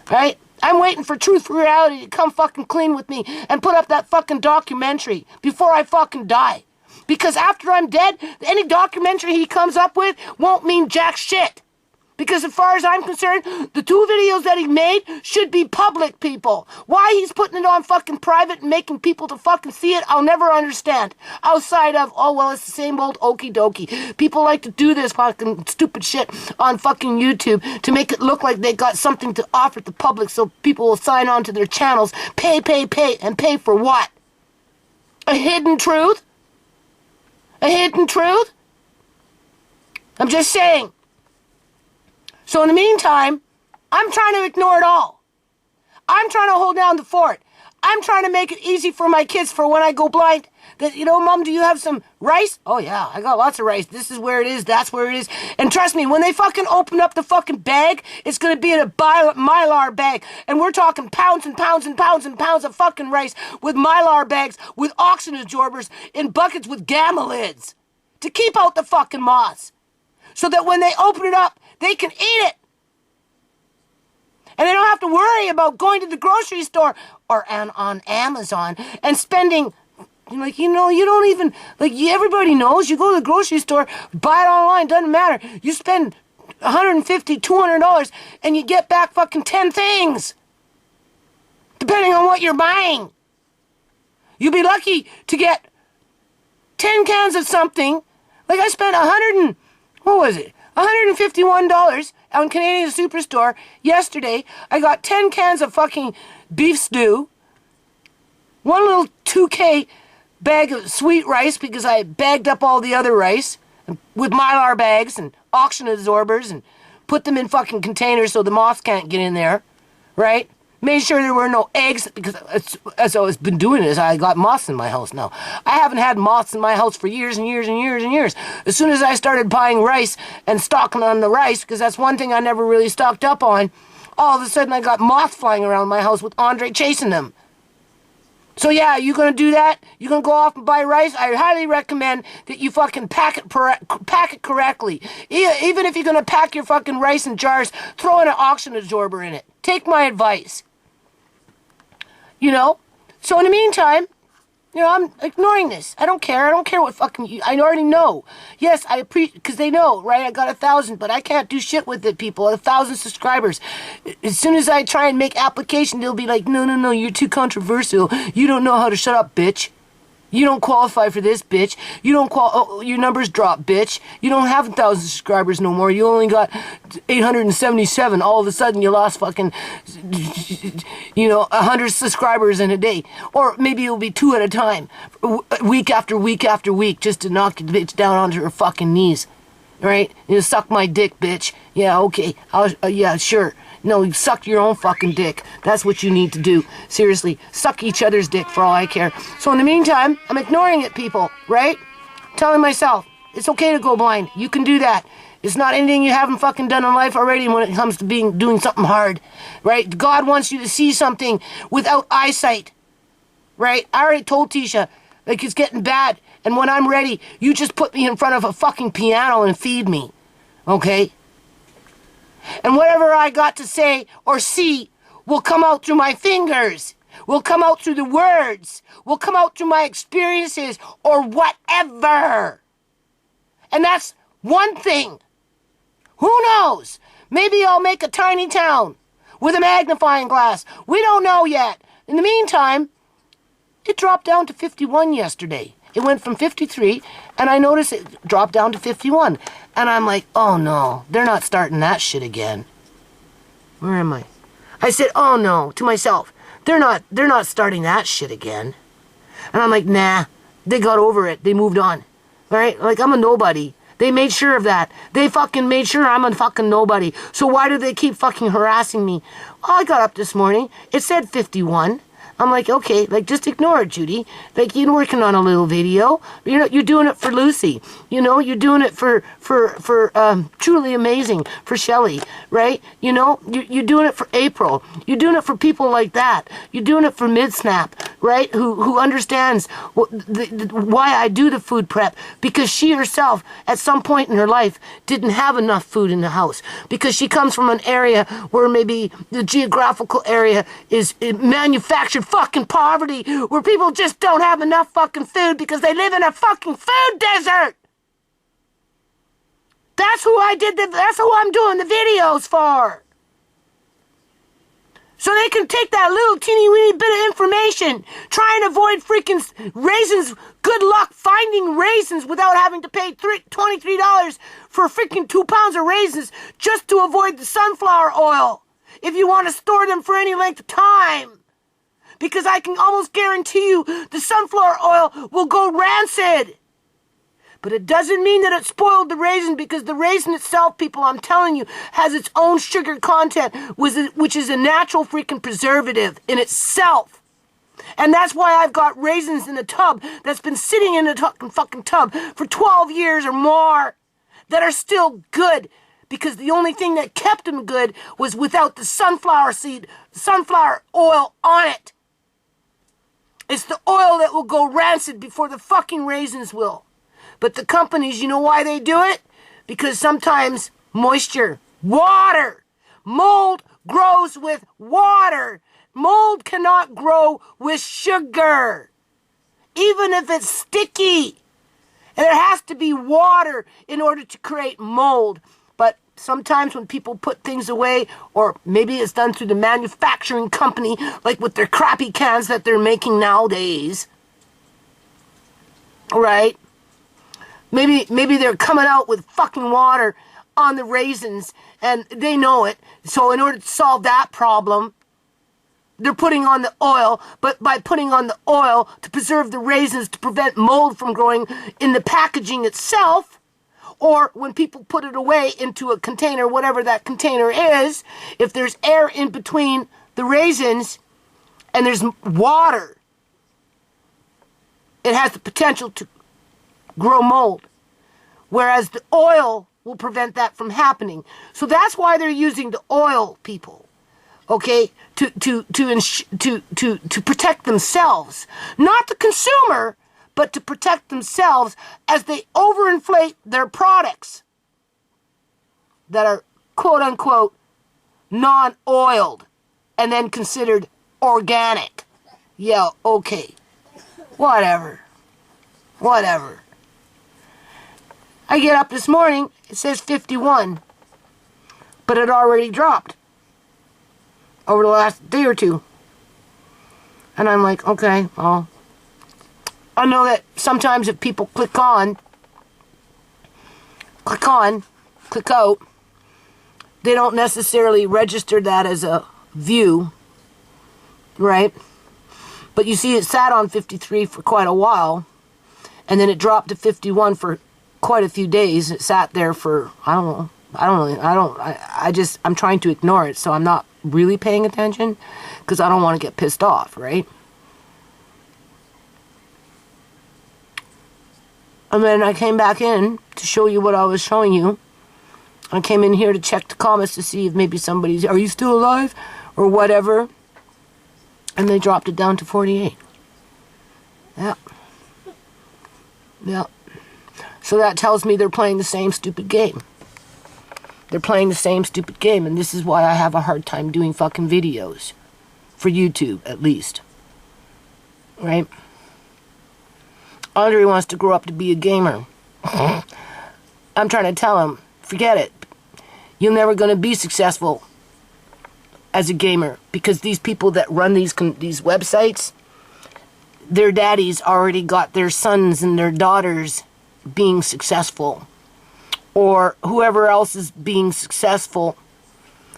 Right? I'm waiting for Truth for Reality to come fucking clean with me and put up that fucking documentary before I fucking die. Because after I'm dead, any documentary he comes up with won't mean jack shit. Because as far as I'm concerned, the 2 videos that he made should be public, people. Why he's putting it on fucking private and making people to fucking see it, I'll never understand. Outside of, oh, well, it's the same old okie dokie. People like to do this fucking stupid shit on fucking YouTube to make it look like they got something to offer the public so people will sign on to their channels. Pay. And pay for what? A hidden truth? A hidden truth? I'm just saying. So in the meantime, I'm trying to ignore it all. I'm trying to hold down the fort. I'm trying to make it easy for my kids for when I go blind. That, you know, Mom, do you have some rice? Oh, yeah, I got lots of rice. This is where it is. That's where it is. And trust me, when they fucking open up the fucking bag, it's going to be in a Mylar bag. And we're talking pounds and pounds and pounds and pounds of fucking rice with Mylar bags, with oxygen absorbers, in buckets with gamma lids to keep out the fucking moths. So that when they open it up, they can eat it. And they don't have to worry about going to the grocery store or on Amazon and spending, you don't even, everybody knows, you go to the grocery store, buy it online, doesn't matter. You spend $150, $200 and you get back fucking 10 things. Depending on what you're buying. You'll be lucky to get 10 cans of something. Like I spent $151 on Canadian Superstore yesterday. I got 10 cans of fucking beef stew, one little 2K bag of sweet rice because I bagged up all the other rice with Mylar bags and oxygen absorbers and put them in fucking containers so the moths can't get in there, right? Made sure there were no eggs because as I've been doing this, I got moths in my house now. I haven't had moths in my house for years and years and years and years. As soon as I started buying rice and stocking on the rice, because that's one thing I never really stocked up on, all of a sudden I got moths flying around my house with Andre chasing them. So yeah, you gonna do that? You gonna go off and buy rice? I highly recommend that you fucking pack it correctly. Even if you're gonna pack your fucking rice in jars, throw in an oxygen absorber in it. Take my advice. So in the meantime, I'm ignoring this. I don't care. I don't care what fucking I already know. Yes, I appreciate, because they know, right? I got 1,000, but I can't do shit with it, people. 1,000 subscribers. As soon as I try and make application, they'll be like, no, you're too controversial. You don't know how to shut up, bitch. You don't qualify for this, bitch. You don't your numbers drop, bitch. You don't have 1,000 subscribers no more. You only got 877. All of a sudden, you lost fucking, 100 subscribers in a day. Or maybe it'll be 2 at a time. Week after week after week, just to knock the bitch down onto her fucking knees. Right? Suck my dick, bitch. Yeah, okay. Yeah, sure. No, you suck your own fucking dick. That's what you need to do. Seriously, suck each other's dick for all I care. So in the meantime, I'm ignoring it, people, right? Telling myself, it's okay to go blind. You can do that. It's not anything you haven't fucking done in life already when it comes to doing something hard, right? God wants you to see something without eyesight, right? I already told Tisha, it's getting bad. And when I'm ready, you just put me in front of a fucking piano and feed me, okay? And whatever I got to say or see will come out through my fingers, will come out through the words, will come out through my experiences or whatever. And that's one thing. Who knows? Maybe I'll make a tiny town with a magnifying glass. We don't know yet. In the meantime, it dropped down to 51 yesterday. It went from 53, and I noticed it dropped down to 51. And I'm like, oh no, they're not starting that shit again. Where am I? I said, oh no, to myself. They're not starting that shit again. And I'm like, nah, they got over it. They moved on. Right? Like, I'm a nobody. They made sure of that. They fucking made sure I'm a fucking nobody. So why do they keep fucking harassing me? Oh, I got up this morning. It said 51. I'm like, okay, like, just ignore it, Judy. Like, you're working on a little video. You're doing it for Lucy. You're doing it for Truly Amazing, for Shelley, right? You're doing it for April. You're doing it for people like that. You're doing it for Mid-Snap, right? Who understands why I do the food prep, because she herself, at some point in her life, didn't have enough food in the house, because she comes from an area where maybe the geographical area is manufactured fucking poverty, where people just don't have enough fucking food because they live in a fucking food desert. That's who that's who I'm doing the videos for. So they can take that little teeny weeny bit of information, try and avoid freaking raisins. Good luck finding raisins without having to pay $23 for freaking 2 pounds of raisins just to avoid the sunflower oil, if you want to store them for any length of time. Because I can almost guarantee you the sunflower oil will go rancid. But it doesn't mean that it spoiled the raisin, because the raisin itself, people, I'm telling you, has its own sugar content, which is a natural freaking preservative in itself. And that's why I've got raisins in a tub that's been sitting in a fucking tub for 12 years or more that are still good, because the only thing that kept them good was without the sunflower oil on it. It's the oil that will go rancid before the fucking raisins will. But the companies, you know why they do it? Because sometimes moisture, water, mold grows with water. Mold cannot grow with sugar, even if it's sticky. And there has to be water in order to create mold. But sometimes when people put things away, or maybe it's done through the manufacturing company, like with their crappy cans that they're making nowadays, right? Maybe they're coming out with fucking water on the raisins, and they know it. So in order to solve that problem, they're putting on the oil. But by putting on the oil to preserve the raisins, to prevent mold from growing in the packaging itself, or when people put it away into a container, whatever that container is, if there's air in between the raisins and there's water, it has the potential to grow mold. Whereas the oil will prevent that from happening. So that's why they're using the oil, people. Okay? To protect themselves. Not the consumer, but to protect themselves as they overinflate their products that are quote unquote non-oiled and then considered organic. Yeah, okay. Whatever. I get up this morning, it says 51, but it already dropped over the last day or two. And I'm like, okay, well, I know that sometimes if people click out, they don't necessarily register that as a view, right? But you see, it sat on 53 for quite a while, and then it dropped to 51 for quite a few days. It sat there for, I'm trying to ignore it, so I'm not really paying attention, because I don't want to get pissed off, right? And then I came back in to show you what I was showing you. I came in here to check the comments to see if maybe somebody's, are you still alive? Or whatever. And they dropped it down to 48. Yeah. So that tells me they're playing the same stupid game. They're playing the same stupid game, and this is why I have a hard time doing fucking videos. For YouTube, at least. Right? Andre wants to grow up to be a gamer. I'm trying to tell him, forget it. You're never going to be successful as a gamer, because these people that run these websites, their daddies already got their sons and their daughters being successful, or whoever else is being successful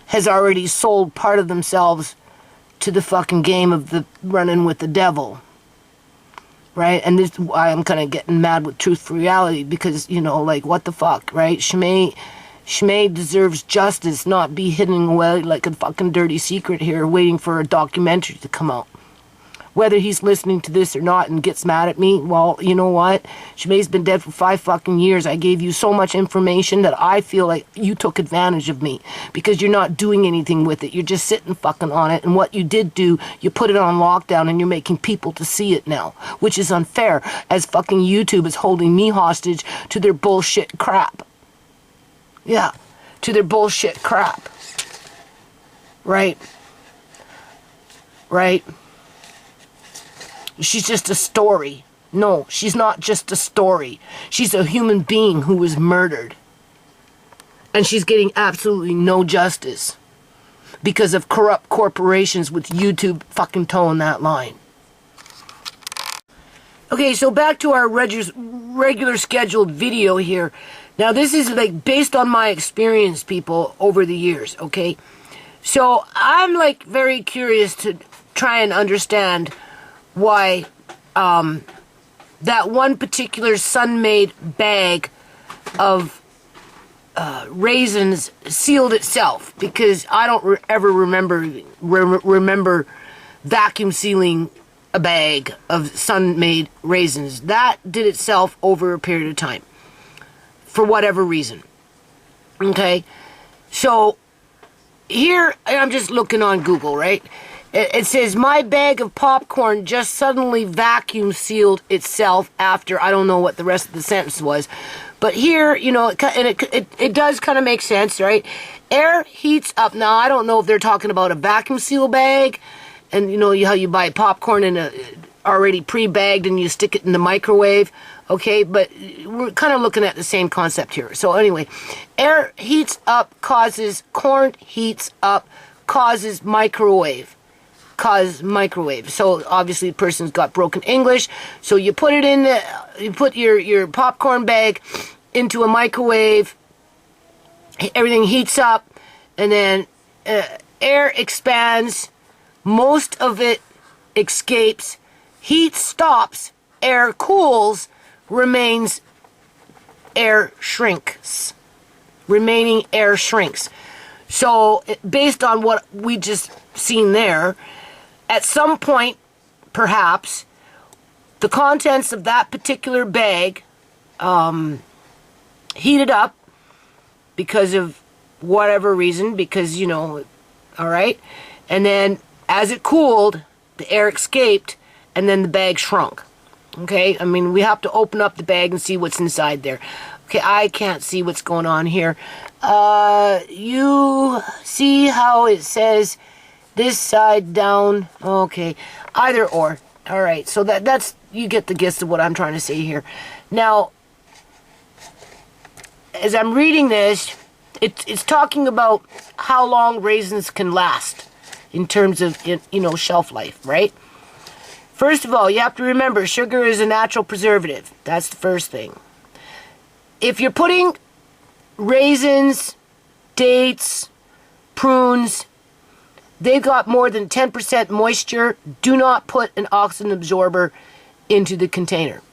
has already sold part of themselves to the fucking game of the running with the devil, right? And this is why I'm kind of getting mad with Truth for Reality, because, you know, like, what the fuck, right? Maid deserves justice, not be hidden away like a fucking dirty secret here waiting for a documentary to come out. whether he's listening to this or not and gets mad at me, well, you know what? Shmai's been dead for 5 fucking years. I gave you so much information that I feel like you took advantage of me because you're not doing anything with it. You're just sitting fucking on it. And what you did do, you put it on lockdown and you're making people to see it now, which is unfair, as fucking YouTube is holding me hostage to their bullshit crap. Yeah, to their bullshit crap. Right? Right? She's just a story. No, she's not just a story. She's a human being who was murdered. And she's getting absolutely no justice because of corrupt corporations with YouTube fucking toeing that line. Okay, so back to our regular scheduled video here. Now, this is like based on my experience, people, over the years, okay? So I'm like very curious to try and understand why that one particular Sun-Maid bag of raisins sealed itself, because I don't ever remember vacuum sealing a bag of Sun-Maid raisins. That did itself over a period of time for whatever reason. Okay, so here I'm just looking on Google, right? It says, my bag of popcorn just suddenly vacuum sealed itself after, I don't know what the rest of the sentence was. But here, you know, it does kind of make sense, right? Air heats up. Now, I don't know if they're talking about a vacuum seal bag. And you know how you buy popcorn in a already pre-bagged and you stick it in the microwave. Okay, but we're kind of looking at the same concept here. So anyway, air heats up causes, corn heats up causes microwave. So obviously the person's got broken English. So you put it in you put your popcorn bag into a microwave, everything heats up, and then air expands, most of it escapes, heat stops, air cools, remains, air shrinks. Remaining air shrinks. So based on what we just seen there, at some point, perhaps, the contents of that particular bag heated up because of whatever reason, because, you know, all right? And then as it cooled, the air escaped, and then the bag shrunk. Okay? I mean, we have to open up the bag and see what's inside there. Okay, I can't see what's going on here. You see how it says this side down? Okay, either or. All right, so that's, you get the gist of what I'm trying to say here. Now, as I'm reading this, it's talking about how long raisins can last in terms of, you know, shelf life, right? First of all, you have to remember, sugar is a natural preservative. That's the first thing. If you're putting raisins, dates, prunes, they've got more than 10% moisture, do not put an oxygen absorber into the container.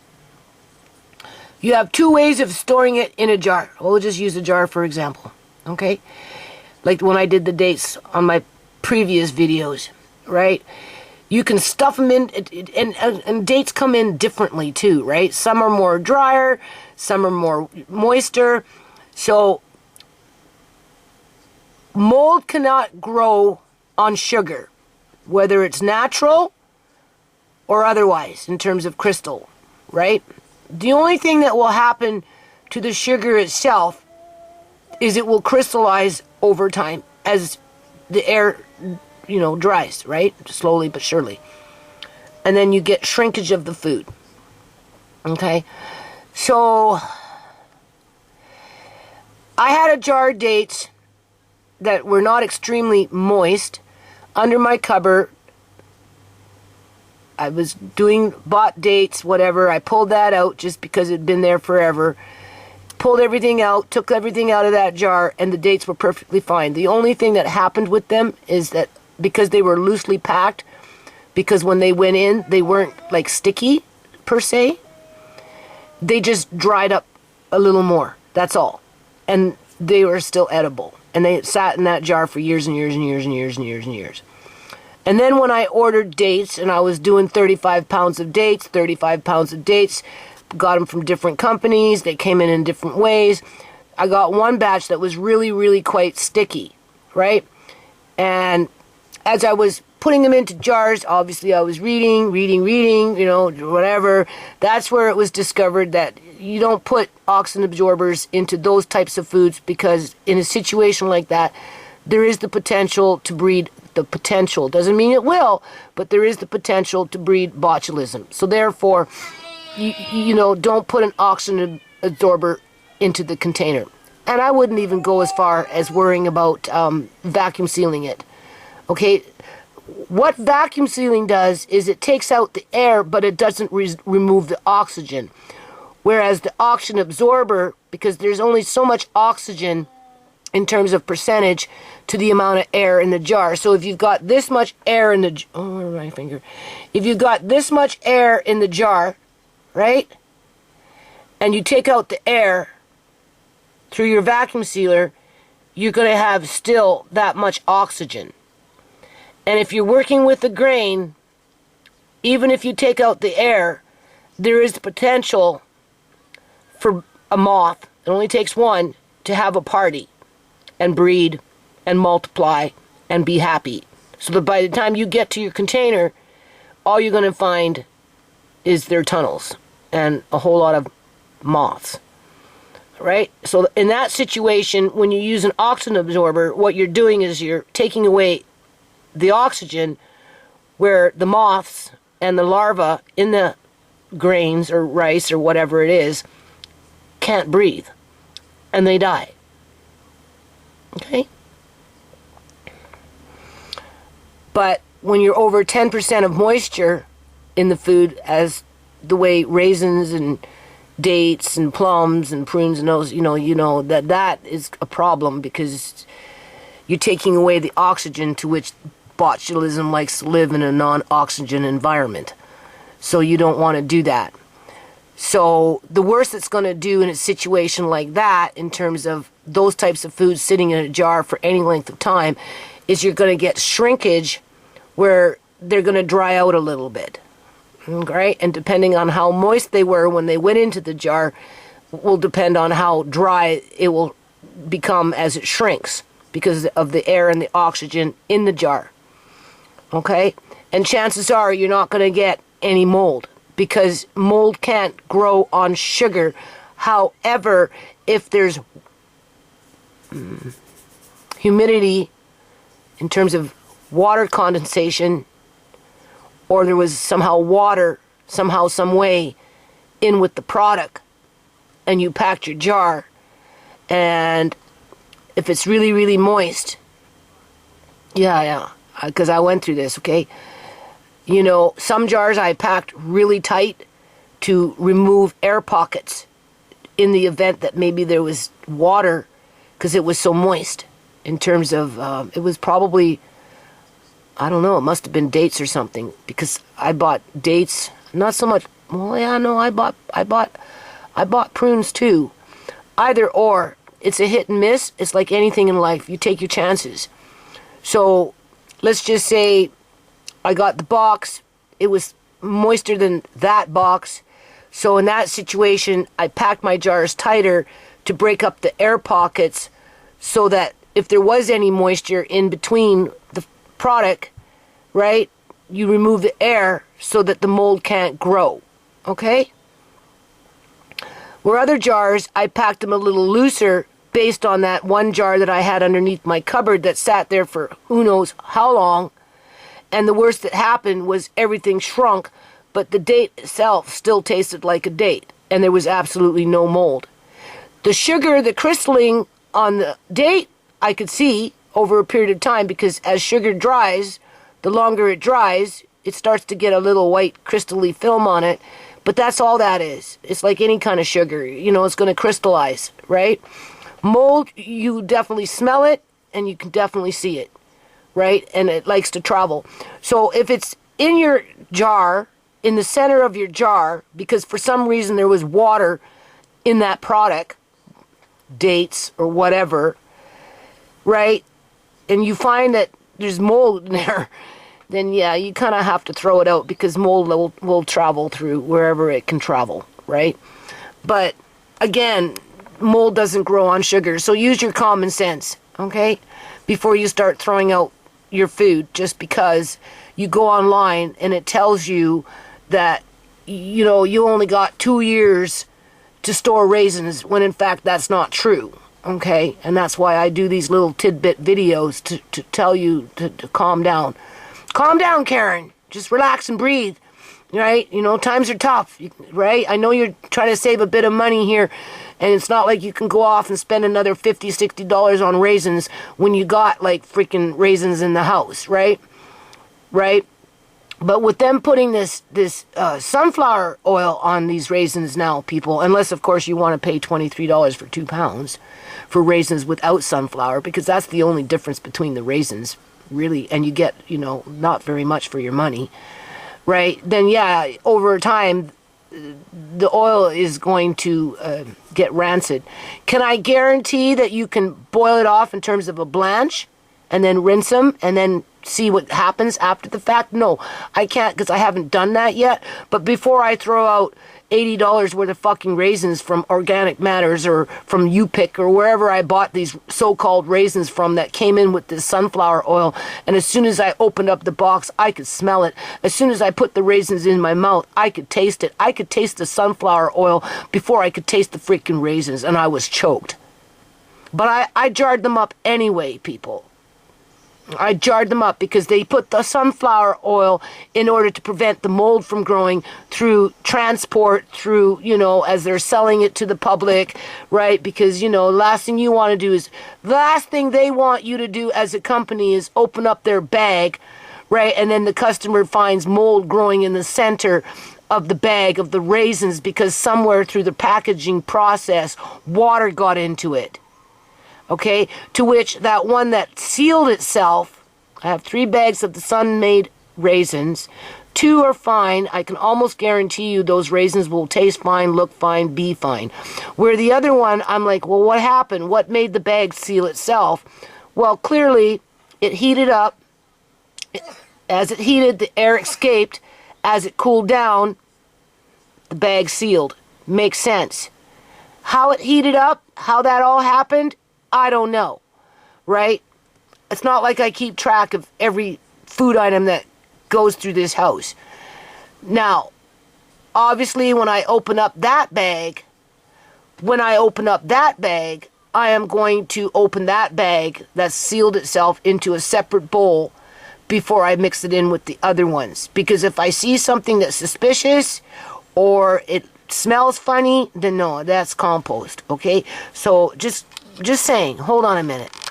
You have two ways of storing it in a jar. We'll just use a jar for example, okay? Like when I did the dates on my previous videos, right? You can stuff them in, and dates come in differently too, right? Some are more drier, some are more moister. So, mold cannot grow on sugar, whether it's natural or otherwise, in terms of crystal, right? The only thing that will happen to the sugar itself is it will crystallize over time as the air, you know, dries, right? Slowly but surely. And then you get shrinkage of the food. Okay? So, I had a jar of dates that were not extremely moist under my cupboard. I was bought dates, whatever. I pulled that out just because it had been there forever. Pulled everything out, took everything out of that jar, and the dates were perfectly fine. The only thing that happened with them is that because they were loosely packed, because when they went in, they weren't like sticky, per se. They just dried up a little more. That's all. And they were still edible. And they sat in that jar for years and years and years and years and years and years. And then when I ordered dates, and I was doing 35 pounds of dates, got them from different companies. They came in different ways. I got one batch that was really, really quite sticky, right? And as I was putting them into jars, obviously I was reading, you know, whatever. That's where it was discovered that you don't put oxygen absorbers into those types of foods, because in a situation like that, there is the potential to breed doesn't mean it will, but there is the potential to breed botulism. So therefore, you know, don't put an oxygen absorber into the container. And I wouldn't even go as far as worrying about vacuum sealing it. Okay, what vacuum sealing does is it takes out the air, but it doesn't remove the oxygen. Whereas the oxygen absorber, because there's only so much oxygen in terms of percentage to the amount of air in the jar. So if you've got this much air in the if you've got this much air in the jar, right? And you take out the air through your vacuum sealer, you're going to have still that much oxygen. And if you're working with the grain, even if you take out the air, there is the potential for a moth, it only takes one, to have a party and breed and multiply and be happy. So that by the time you get to your container, all you're going to find is their tunnels and a whole lot of moths. Right? So in that situation, when you use an oxygen absorber, what you're doing is you're taking away the oxygen where the moths and the larvae in the grains or rice or whatever it is can't breathe, and they die. Okay? But when you're over 10% of moisture in the food, as the way raisins and dates and plums and prunes and those, you know that is a problem, because you're taking away the oxygen to which botulism likes to live in a non-oxygen environment. So you don't want to do that. So the worst it's going to do in a situation like that, in terms of those types of foods sitting in a jar for any length of time, is you're going to get shrinkage where they're going to dry out a little bit. Right? And depending on how moist they were when they went into the jar will depend on how dry it will become as it shrinks, because of the air and the oxygen in the jar. Okay? And chances are you're not going to get any mold, because mold can't grow on sugar. However, if there's humidity in terms of water condensation, or there was somehow water, somehow, some way, in with the product, and you packed your jar, and if it's really, really moist, because I went through this, okay? You know, some jars I packed really tight to remove air pockets in the event that maybe there was water, because it was so moist. In terms of, it was probably, I don't know, it must have been dates or something, because I bought dates, not so much, well, yeah, no, I bought prunes too. Either or, it's a hit and miss. It's like anything in life. You take your chances. So, let's just say I got the box. It was moister than that box. So in that situation, I packed my jars tighter to break up the air pockets, so that if there was any moisture in between the product, right, you remove the air so that the mold can't grow. Okay? Where other jars, I packed them a little looser based on that one jar that I had underneath my cupboard that sat there for who knows how long. And the worst that happened was everything shrunk, but the date itself still tasted like a date, and there was absolutely no mold. The sugar, the crystalline on the date, I could see over a period of time, because as sugar dries, the longer it dries, it starts to get a little white crystally film on it. But that's all that is. It's like any kind of sugar. You know, it's going to crystallize, right? Mold, you definitely smell it, and you can definitely see it, right? And it likes to travel. So if it's in your jar, in the center of your jar, because for some reason there was water in that product, dates or whatever, right? And you find that there's mold in there, then yeah, you kind of have to throw it out because mold will travel through wherever it can travel, right? But again, mold doesn't grow on sugar, so use your common sense, okay? Before you start throwing out your food just because you go online and it tells you that, you know, you only got 2 years to store raisins when in fact that's not true, okay? And that's why I do these little tidbit videos to tell you to calm down. Calm down, Karen. Just relax and breathe, right? You know, times are tough, right? I know you're trying to save a bit of money here, and it's not like you can go off and spend another $50, $60 on raisins when you got, like, freaking raisins in the house, right? Right? But with them putting this sunflower oil on these raisins now, people, unless, of course, you want to pay $23 for 2 pounds for raisins without sunflower, because that's the only difference between the raisins, really, and you get, you know, not very much for your money, right? Then, yeah, over time, the oil is going to get rancid. Can I guarantee that you can boil it off in terms of a blanch and then rinse them and then see what happens after the fact? No, I can't because I haven't done that yet. But before I throw out $80 worth of fucking raisins from Organic Matters or from U-Pick or wherever I bought these so-called raisins from that came in with this sunflower oil, and as soon as I opened up the box, I could smell it. As soon as I put the raisins in my mouth, I could taste it. I could taste the sunflower oil before I could taste the freaking raisins, and I was choked. But I jarred them up anyway, people. I jarred them up because they put the sunflower oil in order to prevent the mold from growing through transport, through, you know, as they're selling it to the public, right? Because, you know, the last thing they want you to do as a company is open up their bag, right? And then the customer finds mold growing in the center of the bag of the raisins because somewhere through the packaging process, water got into it. Okay, to which that one that sealed itself, I have 3 bags of the Sun-Maid raisins. 2 are fine. I can almost guarantee you those raisins will taste fine, look fine, be fine. Where the other one, I'm like, well, what happened? What made the bag seal itself? Well, clearly, it heated up. As it heated, the air escaped. As it cooled down, the bag sealed. Makes sense. How it heated up, how that all happened, I don't know, right? It's not like I keep track of every food item that goes through this house. Now, obviously, when I open up that bag, I am going to open that bag that sealed itself into a separate bowl before I mix it in with the other ones. Because if I see something that's suspicious or it smells funny, then no, that's compost, okay? So just saying, hold on a minute.